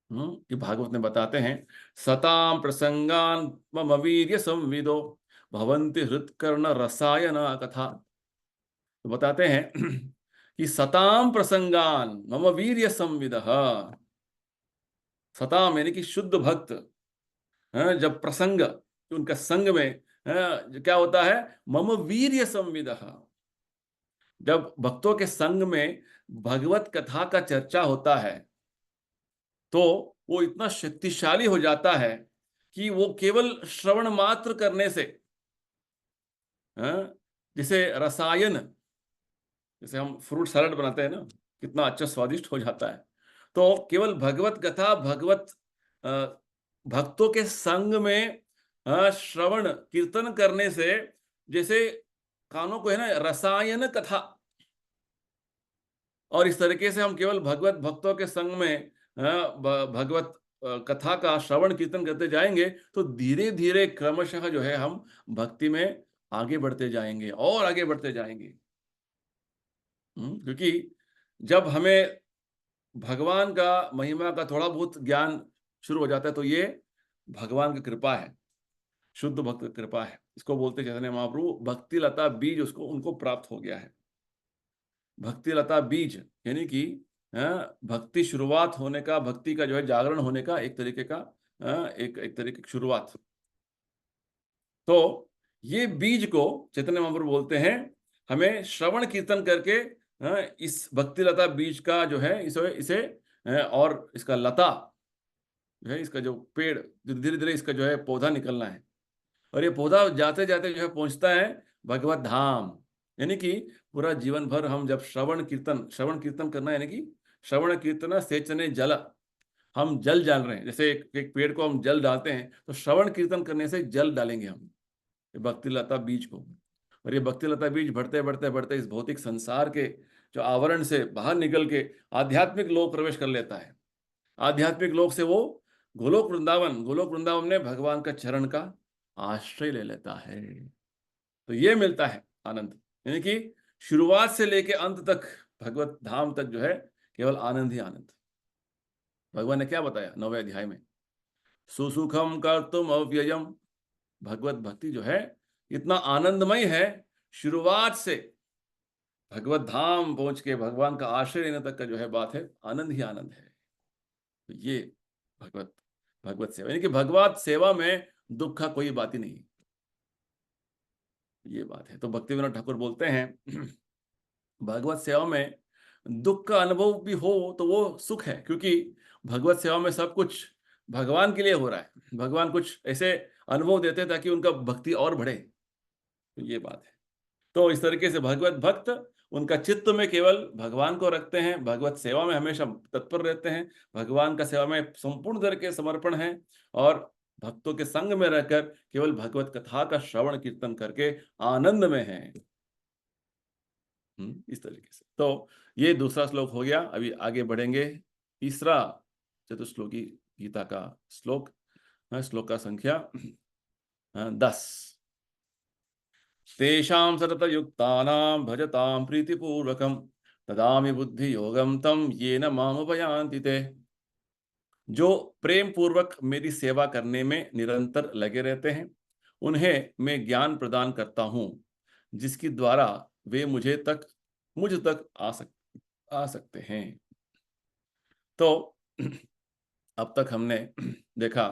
कि भागवत में बताते हैं, सताम प्रसंगान मम वीर्य संविदो भवन्ति हृत्कर्ण रसायन कथा। तो बताते हैं कि सताम प्रसंगान मम वीर्य संविदः। सताम यानी कि शुद्ध भक्त, जब प्रसंग, उनका संग में क्या होता है? मम वीर्य संविदः। जब भक्तों के संग में भगवत कथा का चर्चा होता है, तो वो इतना शक्तिशाली हो जाता है कि वो केवल श्रवण मात्र करने से, जैसे रसायन, जैसे हम फ्रूट सलाद बनाते हैं ना, कितना अच्छा स्वादिष्ट हो जाता है। तो केवल भगवत कथा, भक्तों के संग में श्रवण कीर्तन करने से, जैसे कानों को है ना रसायन कथा, और इस तरीके से हम केवल भगवत भक्तों के संग में भगवत कथा का श्रवण कीर्तन करते जाएंगे, तो धीरे धीरे क्रमशः जो है हम भक्ति में आगे बढ़ते जाएंगे और आगे बढ़ते जाएंगे। क्योंकि जब हमें भगवान का महिमा का थोड़ा बहुत ज्ञान शुरू हो जाता है, तो ये भगवान की कृपा है, शुद्ध भक्त की कृपा है। इसको बोलते चैतन्य महाप्रभु भक्ति लता बीज उसको उनको प्राप्त हो गया है। भक्ति लता बीज यानी कि भक्ति शुरुआत होने का, भक्ति का जो है जागरण होने का एक तरीके का, एक तरीके की शुरुआत। तो ये बीज को चैतन्य महाप्रभु बोलते हैं, हमें श्रवण कीर्तन करके इस भक्ति लता बीज का जो है इसे और इसका लता जो है इसका जो पेड़ धीरे धीरे इसका जो है पौधा निकलना है, और ये पौधा जाते जाते जो है पहुंचता है भगवत धाम। यानी कि पूरा जीवन भर हम जब श्रवण कीर्तन करना, यानी कि श्रवण कीर्तन सेचने जल, हम जल डाल रहे हैं। जैसे एक पेड़ को हम जल डालते हैं, तो श्रवण कीर्तन करने से जल डालेंगे हम ये भक्ति लता बीज को। और ये भक्ति लता बीज बढ़ते बढ़ते बढ़ते इस भौतिक संसार के जो आवरण से बाहर निकल के आध्यात्मिक लोक प्रवेश कर लेता है। आध्यात्मिक लोक से वो गोलोक वृंदावन में भगवान का चरण का आश्रय ले लेता है। तो ये मिलता है आनंद, यानी कि शुरुआत से लेके अंत तक भगवत धाम तक जो है केवल आनंद ही आनंद। भगवान ने क्या बताया 9वें अध्याय में, सुसुखम कर्तुम अव्ययम। भगवत भक्ति जो है इतना आनंदमय है, शुरुआत से भगवत धाम पहुंच के भगवान का आश्रय लेने तक का जो है बात है, आनंद ही आनंद है। तो ये भगवत भगवत सेवा, यानी कि भगवत सेवा में दुख का कोई बात ही नहीं, ये बात है। तो भक्तिविनोद ठाकुर बोलते हैं भगवत सेवा में दुख का अनुभव भी हो तो वो सुख है, क्योंकि भगवत सेवा में सब कुछ भगवान के लिए हो रहा है। भगवान कुछ ऐसे अनुभव देते हैं ताकि उनका भक्ति और बढ़े, तो ये बात है। तो इस तरीके से भगवत भक्त उनका चित्त में केवल भगवान को रखते हैं, भगवत सेवा में हमेशा तत्पर रहते हैं, भगवान का सेवा में संपूर्ण तरह के समर्पण है, और भक्तों के संग में रहकर केवल भगवत कथा का श्रवण कीर्तन करके आनंद में है। इस तरीके से। तो ये दूसरा श्लोक हो गया। अभी आगे बढ़ेंगे, तीसरा चतुश्लोकी गीता का श्लोक, श्लोक का संख्या 10। तेषां सततयुक्तानां भजतां प्रीतिपूर्वकं ददामि बुद्धि योगम तम येन मामुपयान्ति ते। जो प्रेम पूर्वक मेरी सेवा करने में निरंतर लगे रहते हैं, उन्हें मैं ज्ञान प्रदान करता हूं, जिसके द्वारा वे मुझ तक आ सकते हैं। तो अब तक हमने देखा,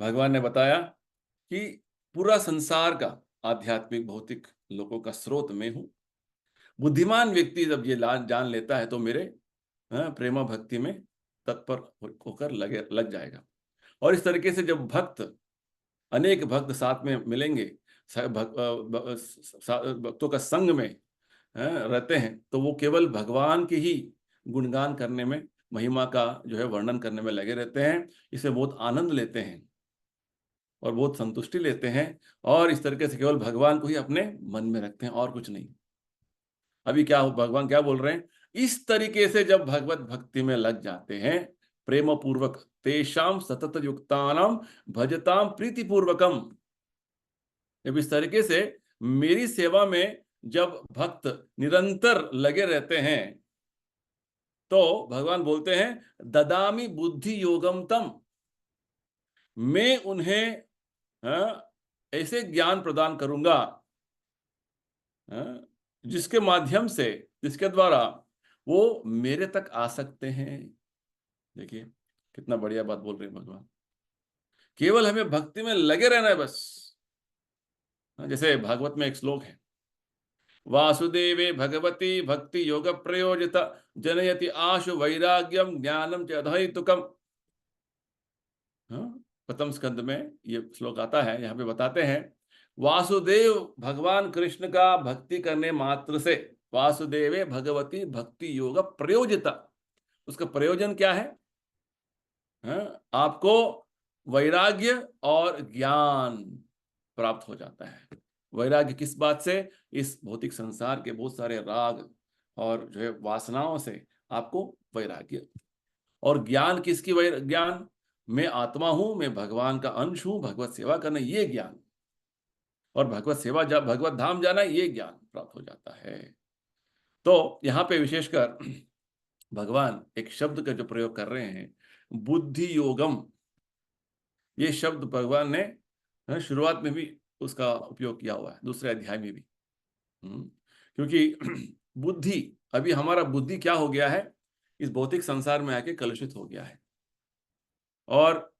भगवान ने बताया कि पूरा संसार का आध्यात्मिक भौतिक लोगों का स्रोत मैं हूं। बुद्धिमान व्यक्ति जब ये जान लेता है तो मेरे प्रेमा भक्ति में तत्पर होकर लग जाएगा। और इस तरीके से जब अनेक भक्त साथ में मिलेंगे, भक्तों का संग में रहते हैं, तो वो केवल भगवान के ही गुणगान करने में, महिमा का जो है वर्णन करने में लगे रहते हैं। इसे बहुत आनंद लेते हैं और बहुत संतुष्टि लेते हैं, और इस तरीके से केवल भगवान को ही अपने मन में रखते हैं और कुछ नहीं। अभी क्या भगवान क्या बोल रहे हैं, इस तरीके से जब भगवत भक्ति में लग जाते हैं प्रेम पूर्वक, तेषाम सतत युक्तानाम भजताम प्रीति पूर्वकम। जब इस तरीके से मेरी सेवा में जब भक्त निरंतर लगे रहते हैं, तो भगवान बोलते हैं ददामी बुद्धि योगम तम। मैं उन्हें ऐसे ज्ञान प्रदान करूंगा जिसके माध्यम से, जिसके द्वारा वो मेरे तक आ सकते हैं। देखिए कितना बढ़िया बात बोल रहे हैं भगवान। केवल हमें भक्ति में लगे रहना है बस। जैसे भागवत में एक श्लोक है, वासुदेवे भगवती भक्ति योग प्रयोजित जनयति आशु वैराग्यम ज्ञानम च अधैतुकम। प्रथम स्कंद में ये श्लोक आता है। यहाँ पे बताते हैं वासुदेव भगवान कृष्ण का भक्ति करने मात्र से, वासुदेवे भगवती भक्ति योग प्रयोजिता, उसका प्रयोजन क्या है? आपको वैराग्य और ज्ञान प्राप्त हो जाता है। वैराग्य किस बात से? इस भौतिक संसार के बहुत सारे राग और जो है वासनाओं से आपको वैराग्य। और ज्ञान किसकी ज्ञान? मैं आत्मा हूं, मैं भगवान का अंश हूं, भगवत सेवा करना, ये ज्ञान। और भगवत सेवा भगवत धाम जाना, ये ज्ञान प्राप्त हो जाता है। तो यहाँ पे विशेषकर भगवान एक शब्द का जो प्रयोग कर रहे हैं, बुद्धि योगम। ये शब्द भगवान ने शुरुआत में भी उसका उपयोग किया हुआ है, दूसरे अध्याय में भी। क्योंकि बुद्धि, अभी हमारा बुद्धि क्या हो गया है, इस भौतिक संसार में आके कलुषित हो गया है। और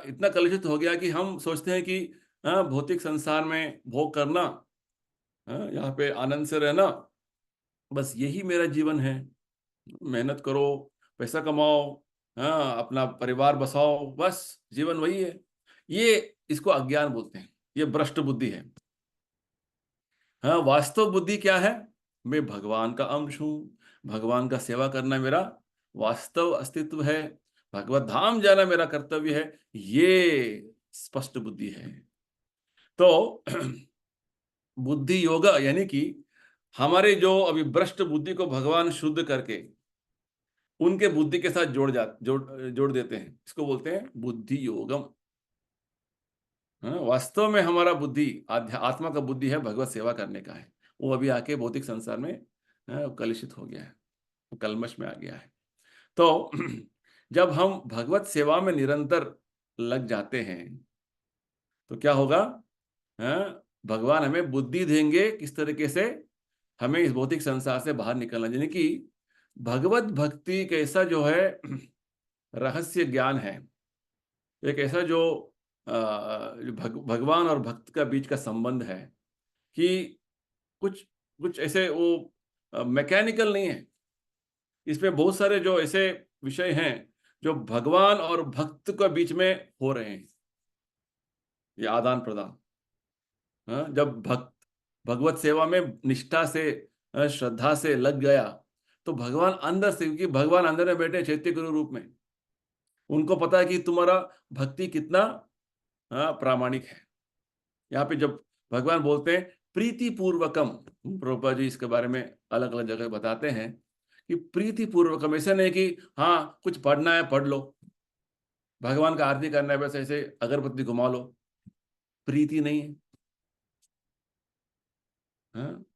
इतना कलुषित हो गया कि हम सोचते हैं कि भौतिक संसार में भोग करना, यहाँ पे आनंद से रहना, बस यही मेरा जीवन है। मेहनत करो, पैसा कमाओ, हाँ, अपना परिवार बसाओ, बस जीवन वही है। ये इसको अज्ञान बोलते हैं, ये भ्रष्ट बुद्धि है। हाँ, वास्तव बुद्धि क्या है? मैं भगवान का अंश हूँ, भगवान का सेवा करना मेरा वास्तव अस्तित्व है, भगवत धाम जाना मेरा कर्तव्य है, ये स्पष्ट बुद्धि है। तो बुद्धि योगा यानी कि हमारे जो अभी भ्रष्ट बुद्धि को भगवान शुद्ध करके उनके बुद्धि के साथ जोड़ देते हैं। इसको बोलते हैं बुद्धि योगम। हाँ, वास्तव में हमारा बुद्धि आत्मा का बुद्धि है, भगवत सेवा करने का है। वो अभी आके भौतिक संसार में कलुषित हो गया है, कलमश में आ गया है। तो जब हम भगवत सेवा में निरंतर लग जाते हैं तो क्या होगा? भगवान हमें बुद्धि देंगे किस तरीके से हमें इस भौतिक संसार से बाहर निकलना, यानी कि भगवत भक्ति कैसा जो है रहस्य ज्ञान है, एक ऐसा जो भगवान और भक्त का बीच का संबंध है कि कुछ कुछ ऐसे वो मैकेनिकल नहीं है। इसमें बहुत सारे जो ऐसे विषय हैं जो भगवान और भक्त के बीच में हो रहे हैं, ये आदान प्रदान। जब भक्त भगवत सेवा में निष्ठा से श्रद्धा से लग गया तो भगवान अंदर से, क्योंकि भगवान अंदर में बैठे चैत्य गुरु रूप में, उनको पता है कि तुम्हारा भक्ति कितना प्रामाणिक है। यहाँ पे जब भगवान बोलते हैं प्रीति पूर्वकम, प्रभुपाद जी इसके बारे में अलग अलग जगह बताते हैं कि प्रीति पूर्वकम ऐसा नहीं कि हाँ कुछ पढ़ना है पढ़ लो, भगवान का आरती करना है बस ऐसे अगरबत्ती घुमा लो, प्रीति नहीं है।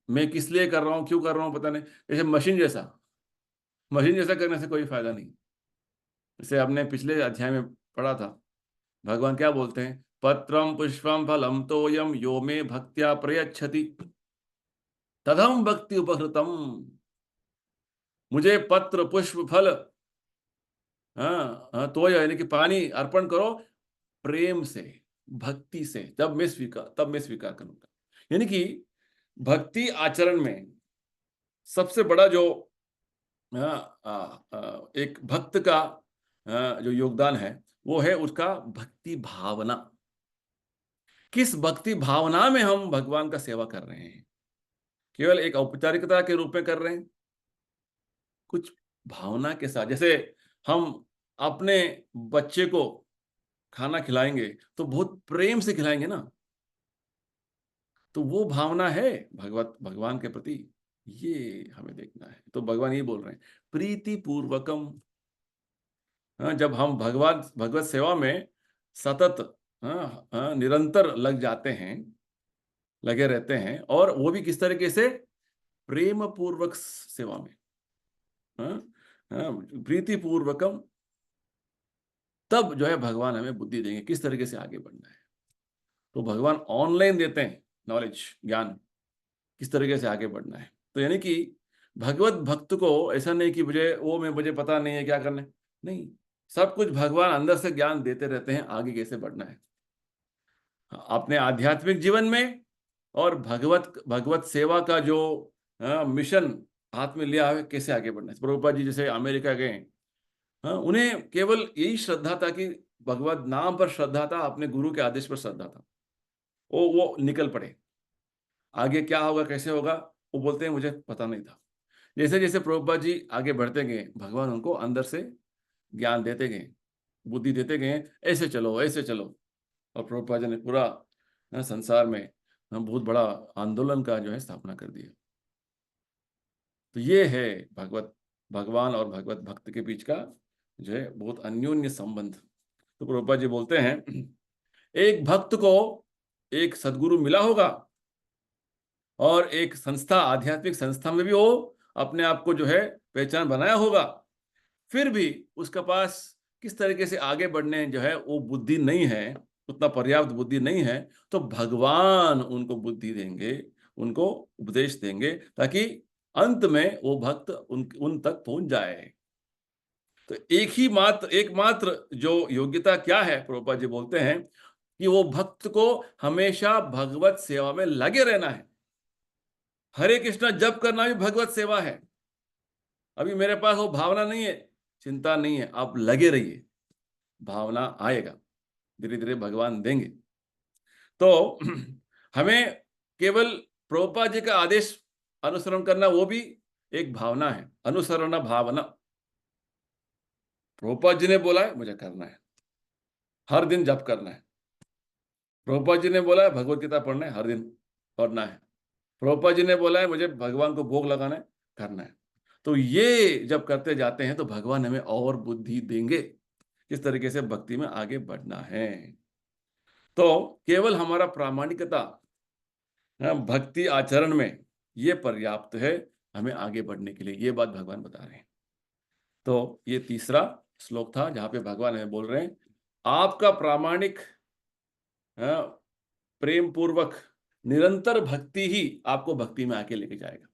मैं किस लिए कर रहा हूँ, क्यों कर रहा हूँ पता नहीं, जैसे मशीन जैसा करने से कोई फायदा नहीं। जैसे आपने पिछले अध्याय में पढ़ा था, भगवान क्या बोलते हैं? पत्रम पुष्पम फलम तोयम यो मे भक्त्या प्रयच्छति तदहम भक्ति उपहृतम। मुझे पत्र पुष्प फल, तो यानी कि पानी अर्पण करो प्रेम से, भक्ति से, तब मैं स्वीकार करूंगा। यानी कि भक्ति आचरण में सबसे बड़ा जो एक भक्त का जो योगदान है वो है उसका भक्ति भावना। किस भक्ति भावना में हम भगवान का सेवा कर रहे हैं? केवल एक औपचारिकता के रूप में कर रहे हैं, कुछ भावना के साथ। जैसे हम अपने बच्चे को खाना खिलाएंगे तो बहुत प्रेम से खिलाएंगे ना, तो वो भावना है भगवान के प्रति, ये हमें देखना है। तो भगवान ये बोल रहे हैं प्रीति पूर्वकम। जब हम भगवत सेवा में सतत निरंतर लग जाते हैं, लगे रहते हैं, और वो भी किस तरीके से? प्रेम पूर्वक सेवा में, प्रीति पूर्वकम, तब जो है भगवान हमें बुद्धि देंगे किस तरीके से आगे बढ़ना है। तो भगवान ऑनलाइन देते हैं नॉलेज, ज्ञान, किस तरीके से आगे बढ़ना है। तो यानी कि भगवत भक्त को ऐसा नहीं कि मुझे पता नहीं है क्या करना है, नहीं, सब कुछ भगवान अंदर से ज्ञान देते रहते हैं आगे कैसे बढ़ना है अपने आध्यात्मिक जीवन में। और भगवत सेवा का जो मिशन हाथ में लिया है, कैसे आगे बढ़ना है। प्रभुपाद जी जैसे अमेरिका गए, उन्हें केवल यही श्रद्धा था कि भगवत नाम पर श्रद्धा था, अपने गुरु के आदेश पर श्रद्धा था। वो निकल पड़े, आगे क्या होगा कैसे होगा वो बोलते हैं मुझे पता नहीं था। जैसे जैसे प्रभुपाद जी आगे बढ़ते गए, भगवान उनको अंदर से ज्ञान देते गए, बुद्धि देते गए, ऐसे चलो ऐसे चलो। और प्रभुपाद जी ने पूरा संसार में बहुत बड़ा आंदोलन का जो है स्थापना कर दिया। तो ये है भगवान और भगवत भक्त के बीच का जो है बहुत अन्योन्य संबंध। तो प्रभुपाद जी बोलते हैं एक भक्त को एक सदगुरु मिला होगा और एक संस्था, आध्यात्मिक संस्था में भी वो अपने आप को जो है पहचान बनाया होगा, फिर भी उसके पास किस तरीके से आगे बढ़ने जो है वो बुद्धि नहीं है, उतना पर्याप्त बुद्धि नहीं है, तो भगवान उनको बुद्धि देंगे, उनको उपदेश देंगे, ताकि अंत में वो भक्त उन तक पहुंच जाए। तो एकमात्र जो योग्यता क्या है, प्रभुपाद जी बोलते हैं कि वो भक्त को हमेशा भगवत सेवा में लगे रहना है। हरे कृष्णा जप करना भी भगवत सेवा है। अभी मेरे पास वो भावना नहीं है, चिंता नहीं है, आप लगे रहिए, भावना आएगा, धीरे धीरे भगवान देंगे। तो हमें केवल प्रभुपाद जी का आदेश अनुसरण करना, वो भी एक भावना है, अनुसरण भावना। प्रभुपाद जी ने बोला है, मुझे करना है, हर दिन जप करना है। प्रभुपाद जी ने बोला है भगवत गीता पढ़ना है, हर दिन पढ़ना है। प्रभुपाद जी ने बोला है मुझे भगवान को भोग लगाना है, करना है। तो ये जब करते जाते हैं तो भगवान हमें और बुद्धि देंगे किस तरीके से भक्ति में आगे बढ़ना है। तो केवल हमारा प्रामाणिकता भक्ति आचरण में ये पर्याप्त है हमें आगे बढ़ने के लिए, ये बात भगवान बता रहे हैं। तो ये तीसरा श्लोक था जहां पे भगवान हमें बोल रहे हैं आपका प्रामाणिक प्रेम पूर्वक निरंतर भक्ति ही आपको भक्ति में आके लेके जाएगा।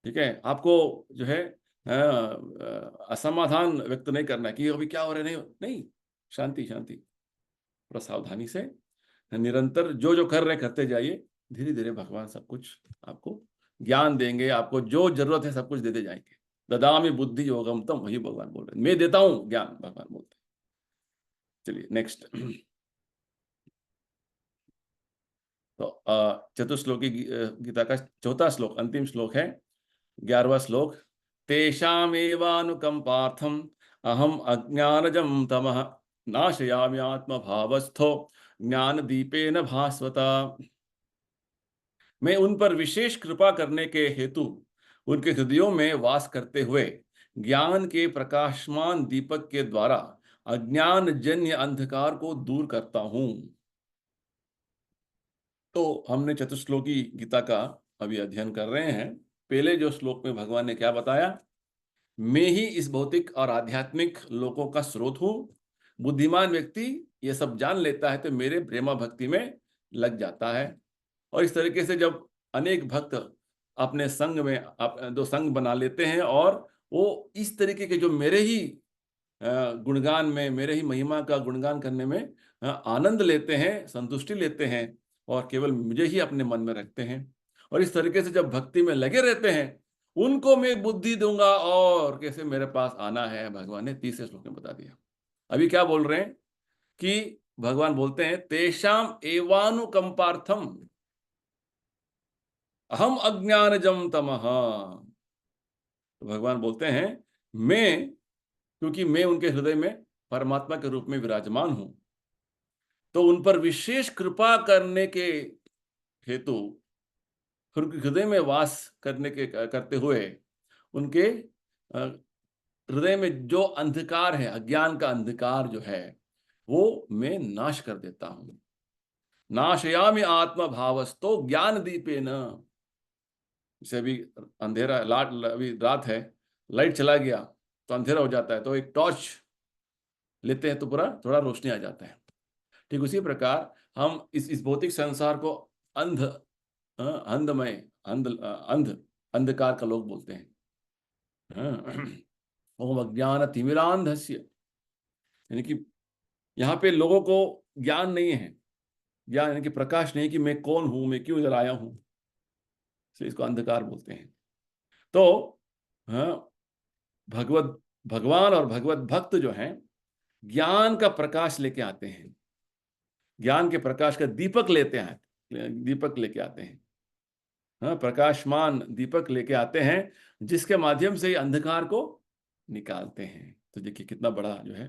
ठीक है, आपको जो है असमाधान व्यक्त नहीं करना है कि अभी क्या हो रहा है, नहीं नहीं, शांति शांति, थोड़ा सावधानी से निरंतर जो जो कर रहे हैं करते जाइए, धीरे धीरे भगवान सब कुछ आपको ज्ञान देंगे, आपको जो जरूरत है सब कुछ देते जाएंगे। ददामि बुद्धि योगम तम, वही भगवान बोल रहे हैं, मैं देता हूं ज्ञान, भगवान बोलते हैं। चलिए नेक्स्ट। तो चतुश्लोकी गीता का चौथा श्लोक, अंतिम श्लोक है, 11वां श्लोक। तेषामेवानुकंपार्थम अहम अज्ञानजं तमः नाशयामि आत्मभावस्थो ज्ञान दीपेन भास्वता। मैं उन पर विशेष कृपा करने के हेतु उनके हृदयों में वास करते हुए ज्ञान के प्रकाशमान दीपक के द्वारा अज्ञान जन्य अंधकार को दूर करता हूं। तो हमने चतुश्लोकी गीता का अभी अध्ययन कर रहे हैं। पहले जो श्लोक में भगवान ने क्या बताया, मैं ही इस भौतिक और आध्यात्मिक लोकों का स्रोत हूं। बुद्धिमान व्यक्ति ये सब जान लेता है तो मेरे प्रेमा भक्ति में लग जाता है। और इस तरीके से जब अनेक भक्त अपने संग में दो संग बना लेते हैं और वो इस तरीके के जो मेरे ही गुणगान में, मेरे ही महिमा का गुणगान करने में आनंद लेते हैं, संतुष्टि लेते हैं और केवल मुझे ही अपने मन में रखते हैं, और इस तरीके से जब भक्ति में लगे रहते हैं, उनको मैं बुद्धि दूंगा और कैसे मेरे पास आना है, भगवान ने तीसरे श्लोक में बता दिया। अभी क्या बोल रहे हैं कि भगवान बोलते हैं तेषाम एवानुकंपार्थम अहम अज्ञानजं तमः। तो भगवान बोलते हैं मैं, क्योंकि मैं उनके हृदय में परमात्मा के रूप में विराजमान हूं, तो उन पर विशेष कृपा करने के हेतु, हृदय में वास करने के करते हुए उनके हृदय में जो अंधकार है, अज्ञान का अंधकार जो है, वो मैं नाश कर देता हूं। नाशयामि आत्मा भावस्तो ज्ञान दीपेन। जैसे अभी अंधेरा, अभी रात है, लाइट चला गया तो अंधेरा हो जाता है, तो एक टॉर्च लेते हैं तो पूरा थोड़ा रोशनी आ जाता है। ठीक उसी प्रकार हम इस भौतिक संसार को अंध अंधमय अंधकार का लोग बोलते हैं। ओम अज्ञान तिमिरांधस्य, यानी कि यहाँ पे लोगों को ज्ञान नहीं है, ज्ञान यानी कि प्रकाश नहीं कि मैं कौन हूं, मैं क्यों इधर आया हूं, इसलिए इसको अंधकार बोलते हैं। तो हाँ, भगवान और भगवत भक्त जो हैं ज्ञान का प्रकाश लेके आते हैं, ज्ञान के प्रकाश का दीपक लेते हैं, दीपक लेके आते हैं, हाँ, प्रकाशमान दीपक लेके आते हैं जिसके माध्यम से अंधकार को निकालते हैं। तो देखिए कितना बड़ा जो है,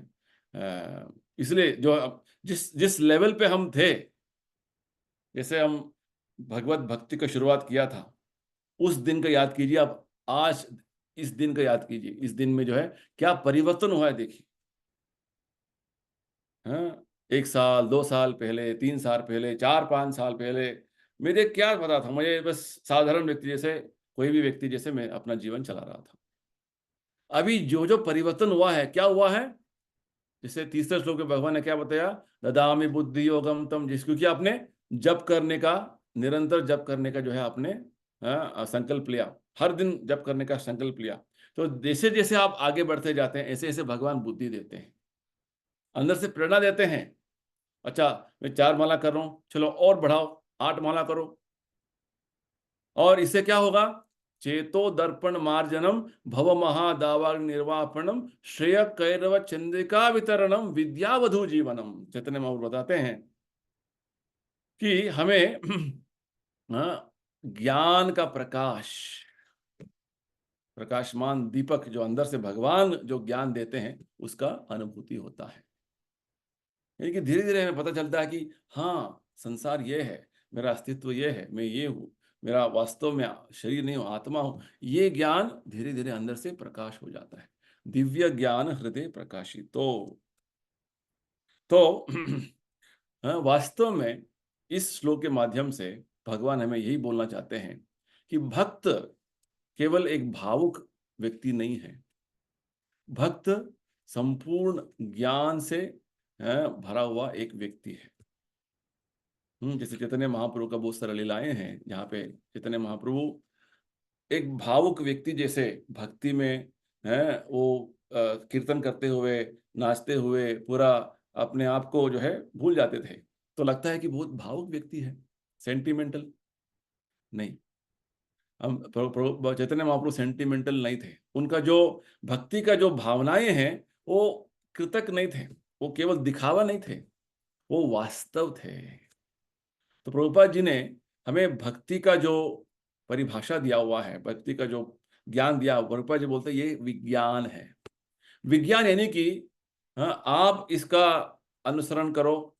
इसलिए जो जिस जिस लेवल पे हम थे, जैसे हम भगवत भक्ति का शुरुआत किया था, उस दिन का याद कीजिए, अब आज इस दिन का याद कीजिए, इस दिन में जो है क्या परिवर्तन हुआ है देखिए। हाँ, 1 साल 2 साल पहले, 3 साल पहले, 4-5 साल पहले मुझे क्या पता था, मुझे बस साधारण व्यक्ति जैसे, कोई भी व्यक्ति जैसे मैं अपना जीवन चला रहा था। अभी जो जो परिवर्तन हुआ है, क्या हुआ है, जैसे तीसरे श्लोक में भगवान ने क्या बताया, ददामि बुद्धि योगम तम, जिस क्योंकि आपने जप करने का, निरंतर जप करने का जो है आपने संकल्प लिया, हर दिन जप करने का संकल्प लिया, तो जैसे जैसे आप आगे बढ़ते जाते हैं ऐसे ऐसे भगवान बुद्धि देते हैं, अंदर से प्रेरणा देते हैं। अच्छा, मैं 4 माला कर रहा हूं, चलो और बढ़ाओ, 8 माला करो, और इससे क्या होगा, चेतो दर्पण मार्जनम भव महादावाग्नि निर्वापणम श्रेय कैरव चंद्रिका वितरणम विद्यावधु जीवनम। चैतन्य महाप्रभु बताते हैं कि हमें ज्ञान का प्रकाश, प्रकाशमान दीपक जो अंदर से भगवान जो ज्ञान देते हैं उसका अनुभूति होता है। यानी कि धीरे धीरे हमें पता चलता है कि हाँ, संसार ये है, मेरा अस्तित्व ये है, मैं ये हूँ, मेरा वास्तव में शरीर नहीं हूँ, आत्मा हूँ। ये ज्ञान धीरे धीरे अंदर से प्रकाश हो जाता है। दिव्य ज्ञान हृदय प्रकाशित। तो वास्तव में इस श्लोक के माध्यम से भगवान हमें यही बोलना चाहते हैं कि भक्त केवल एक भावुक व्यक्ति नहीं है। भक्त संपूर्ण ज्ञान से भरा हुआ एक व्यक्ति है। जैसे चैतन्य महाप्रभु का बहुत सारा लीलाएं हैं जहाँ पे चैतन्य महाप्रभु एक भावुक व्यक्ति जैसे भक्ति में है वो कीर्तन करते हुए, नाचते हुए पूरा अपने आप को जो है भूल जाते थे। तो लगता है कि बहुत भावुक व्यक्ति है, सेंटिमेंटल नहीं। हम चैतन्य महाप्रभु सेंटिमेंटल नहीं थे। उनका जो भक्ति का जो भावनाएं हैं वो कृतक नहीं थे, वो केवल दिखावा नहीं थे, वो वास्तव थे। तो प्रभुपाद जी ने हमें भक्ति का जो परिभाषा दिया हुआ है, भक्ति का जो ज्ञान दिया, प्रभुपाद जी बोलते हैं ये विज्ञान है। विज्ञान यानी कि आप इसका अनुसरण करो,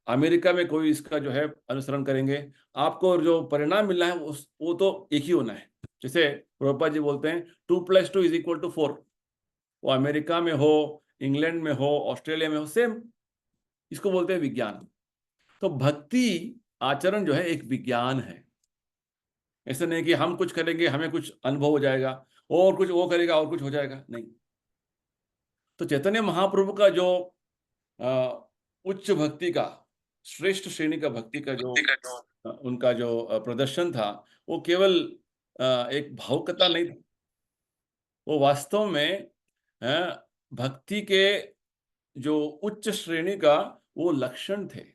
अमेरिका में कोई इसका जो है अनुसरण करेंगे, आपको जो परिणाम मिलना है वो तो एक ही होना है। जैसे प्रभुपाद जी बोलते हैं 2+2=4। वो अमेरिका में हो, इंग्लैंड में हो, ऑस्ट्रेलिया में हो, सेम। इसको बोलते हैं विज्ञान। तो भक्ति आचरण जो है एक विज्ञान है। ऐसा नहीं कि हम कुछ करेंगे हमें कुछ अनुभव हो जाएगा, और कुछ वो करेगा और कुछ हो जाएगा, नहीं। तो चैतन्य महाप्रभु का जो उच्च भक्ति का, श्रेष्ठ श्रेणी का भक्ति का जो उनका जो प्रदर्शन था, वो केवल एक भावुकता नहीं था, वो वास्तव में भक्ति के जो उच्च श्रेणी का वो लक्षण थे।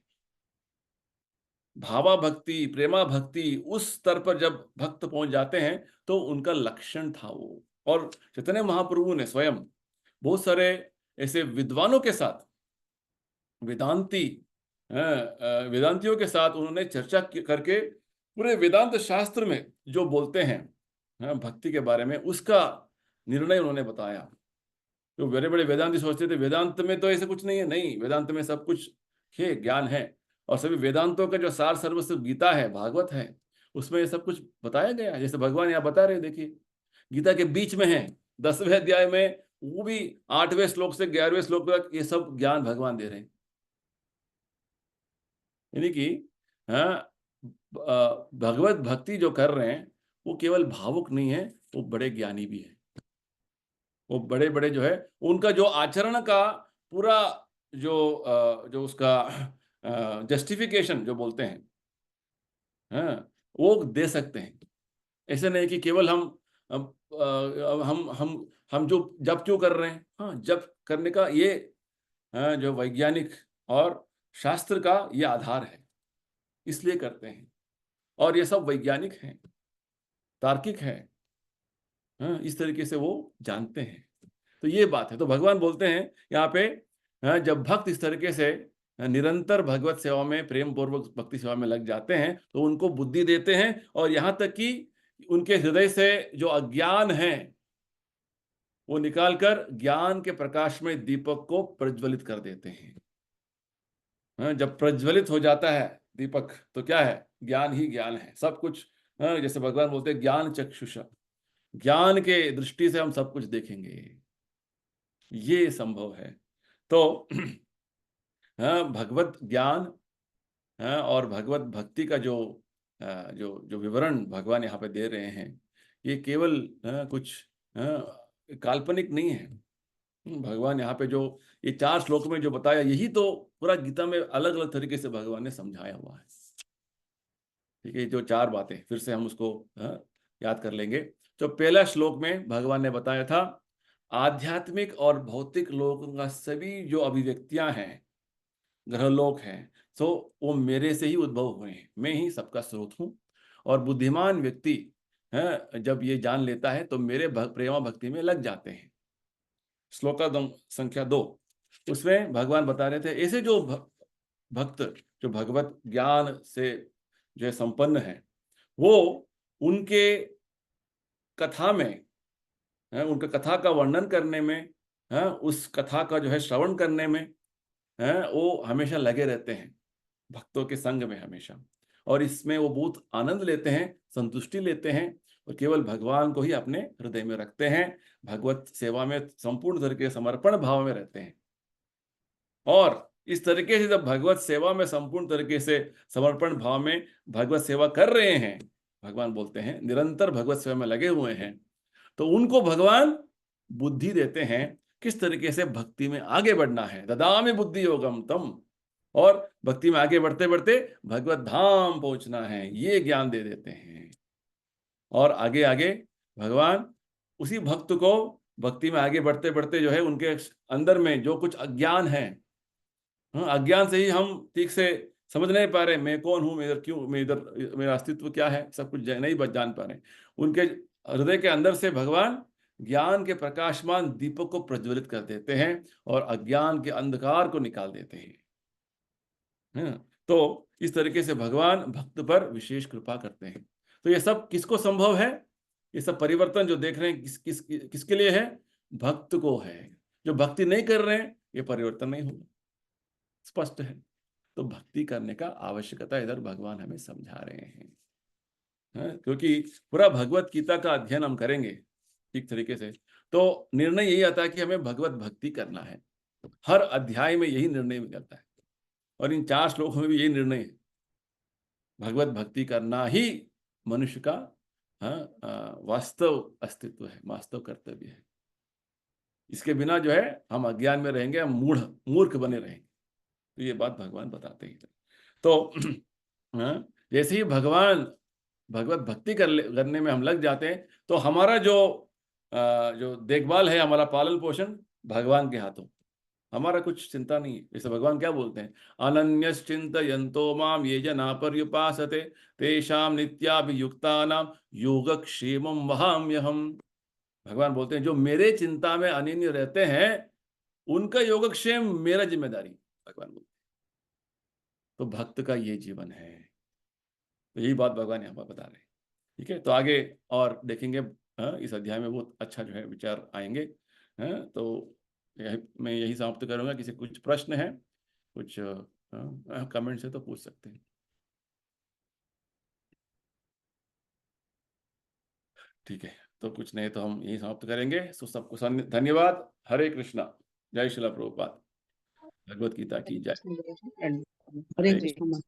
भावा भक्ति, प्रेमा भक्ति, उस स्तर पर जब भक्त पहुंच जाते हैं तो उनका लक्षण था वो। और चैतन्य महाप्रभु ने स्वयं बहुत सारे ऐसे विद्वानों के साथ, वेदांतियों के साथ उन्होंने चर्चा करके पूरे वेदांत शास्त्र में जो बोलते हैं भक्ति के बारे में, उसका निर्णय उन्होंने बताया। जो बड़े बड़े वेदांती सोचते थे वेदांत में तो ऐसे कुछ नहीं है, नहीं, वेदांत में सब कुछ है, ज्ञान है। और सभी वेदांतों का जो सार सर्वस्व गीता है, भागवत है, उसमें ये सब कुछ बताया गया है। जैसे भगवान यहाँ बता रहे, देखिए गीता के बीच में है 10वें अध्याय में, वो भी 8वें श्लोक से 11वें श्लोक तक ये सब ज्ञान भगवान दे रहे हैं। यानी कि भगवत भक्ति जो कर रहे हैं वो केवल भावुक नहीं है, वो बड़े ज्ञानी भी है। वो बड़े बड़े जो है उनका जो आचरण का पूरा जो उसका जस्टिफिकेशन जो बोलते हैं, वो दे सकते हैं। ऐसे नहीं कि केवल हम जो जप क्यों कर रहे हैं, हाँ, जप करने का ये जो वैज्ञानिक और शास्त्र का ये आधार है, इसलिए करते हैं। और ये सब वैज्ञानिक हैं, तार्किक है, इस तरीके से वो जानते हैं। तो ये बात है। तो भगवान बोलते हैं यहाँ पे, जब भक्त इस तरीके से निरंतर भगवत सेवा में, प्रेम पूर्वक भक्ति सेवा में लग जाते हैं तो उनको बुद्धि देते हैं, और यहाँ तक कि उनके हृदय से जो अज्ञान है वो निकालकर ज्ञान के प्रकाश में दीपक को प्रज्वलित कर देते हैं। जब प्रज्वलित हो जाता है दीपक तो क्या है, ज्ञान ही ज्ञान है, सब कुछ। जैसे भगवान बोलते हैं ज्ञान चक्षुष, ज्ञान के दृष्टि से हम सब कुछ देखेंगे, ये संभव है। तो भगवत ज्ञान और भगवत भक्ति का जो जो विवरण भगवान यहाँ पे दे रहे हैं, ये केवल कुछ काल्पनिक नहीं है। भगवान यहाँ पे जो ये 4 श्लोक में जो बताया, यही तो पूरा गीता में अलग अलग तरीके से भगवान ने समझाया हुआ है। ठीक है, जो 4 बातें फिर से हम उसको याद कर लेंगे। तो पहला श्लोक में भगवान ने बताया था, आध्यात्मिक और भौतिक लोगों का सभी जो अभिव्यक्तियां हैं, ग्रहलोक हैं, तो वो मेरे से ही उद्भव हुए हैं, मैं ही सबका स्रोत हूं। और बुद्धिमान व्यक्ति है, जब ये जान लेता है तो मेरे प्रेमा भक्ति में लग जाते हैं। श्लोका संख्या 2, उसमें भगवान बता रहे थे ऐसे जो भक्त जो भगवत ज्ञान से जो है संपन्न है, वो उनके कथा में, उनका कथा का वर्णन करने में, उस कथा का जो है श्रवण करने में, वो हमेशा लगे रहते हैं, भक्तों के संग में हमेशा। और इसमें वो बहुत आनंद लेते हैं, संतुष्टि लेते हैं, और केवल भगवान को ही अपने हृदय में रखते हैं, भगवत सेवा में संपूर्ण तरीके से समर्पण भाव में रहते हैं। और इस तरीके से जब भगवत सेवा में संपूर्ण तरीके से समर्पण भाव में भगवत सेवा कर रहे हैं, भगवान बोलते हैं निरंतर भगवत सेवा में लगे हुए हैं, तो उनको भगवान बुद्धि देते हैं किस तरीके से भक्ति में आगे बढ़ना है। ददामि बुद्धि योगम तम, और भक्ति में आगे बढ़ते बढ़ते भगवत धाम पहुंचना है, ये ज्ञान दे देते हैं। और आगे आगे भगवान उसी भक्त को भक्ति में आगे बढ़ते बढ़ते जो है उनके अंदर में जो कुछ अज्ञान है, अज्ञान से ही हम ठीक से समझ नहीं पा रहे मैं कौन हूं, मैं इधर क्यों, मैं इधर मेरा अस्तित्व क्या है, सब कुछ नहीं जान पा रहे, उनके हृदय के अंदर से भगवान ज्ञान के प्रकाशमान दीपक को प्रज्वलित कर देते हैं और अज्ञान के अंधकार को निकाल देते हैं। तो इस तरीके से भगवान भक्त पर विशेष कृपा करते हैं। तो ये सब किसको संभव है? ये सब परिवर्तन जो देख रहे हैं किसके लिए है? भक्त को है। जो भक्ति नहीं कर रहे हैं ये परिवर्तन नहीं होगा, स्पष्ट है। तो भक्ति करने का आवश्यकता इधर भगवान हमें समझा रहे हैं, क्योंकि पूरा भगवत गीता का अध्ययन हम करेंगे ठीक तरीके से तो निर्णय यही आता है कि हमें भगवत भक्ति करना है। हर अध्याय में यही निर्णय मिलता है और इन 4 श्लोकों में भी यही निर्णय है, भगवत भक्ति करना ही मनुष्य का वास्तव अस्तित्व है, वास्तव कर्तव्य है। इसके बिना जो है हम अज्ञान में रहेंगे, हम मूर्ख बने रहेंगे। तो ये बात भगवान बताते हैं। तो जैसे ही भगवान भगवत भक्ति करने में हम लग जाते हैं तो हमारा जो देखभाल है, हमारा पालन पोषण भगवान के हाथों, हमारा कुछ चिंता नहीं है। जैसे भगवान क्या बोलते हैं, अनन्यश्चिन्तयन्तो माम ये जना पर्युपासते तेषां नित्याभियुक्तानां योगक्षेमं वहाम्यहम्। भगवान बोलते हैं जो मेरे चिंता में अनन्य रहते हैं उनका योगक्षेम मेरा जिम्मेदारी, भगवान बोलते हैं। तो भक्त का ये जीवन है। तो यही बात भगवान यहाँ पर बता रहे हैं। ठीक है, तो आगे और देखेंगे, इस अध्याय में बहुत अच्छा जो है विचार आएंगे। तो मैं यही समाप्त करूंगा। किसी कुछ प्रश्न है, कुछ कमेंट से तो पूछ सकते हैं। ठीक है, तो कुछ नहीं तो हम यही समाप्त करेंगे। सो सबको धन्यवाद। हरे कृष्णा, जय श्रील प्रभुपाद। भगवत गीता की जय। हरे कृष्ण।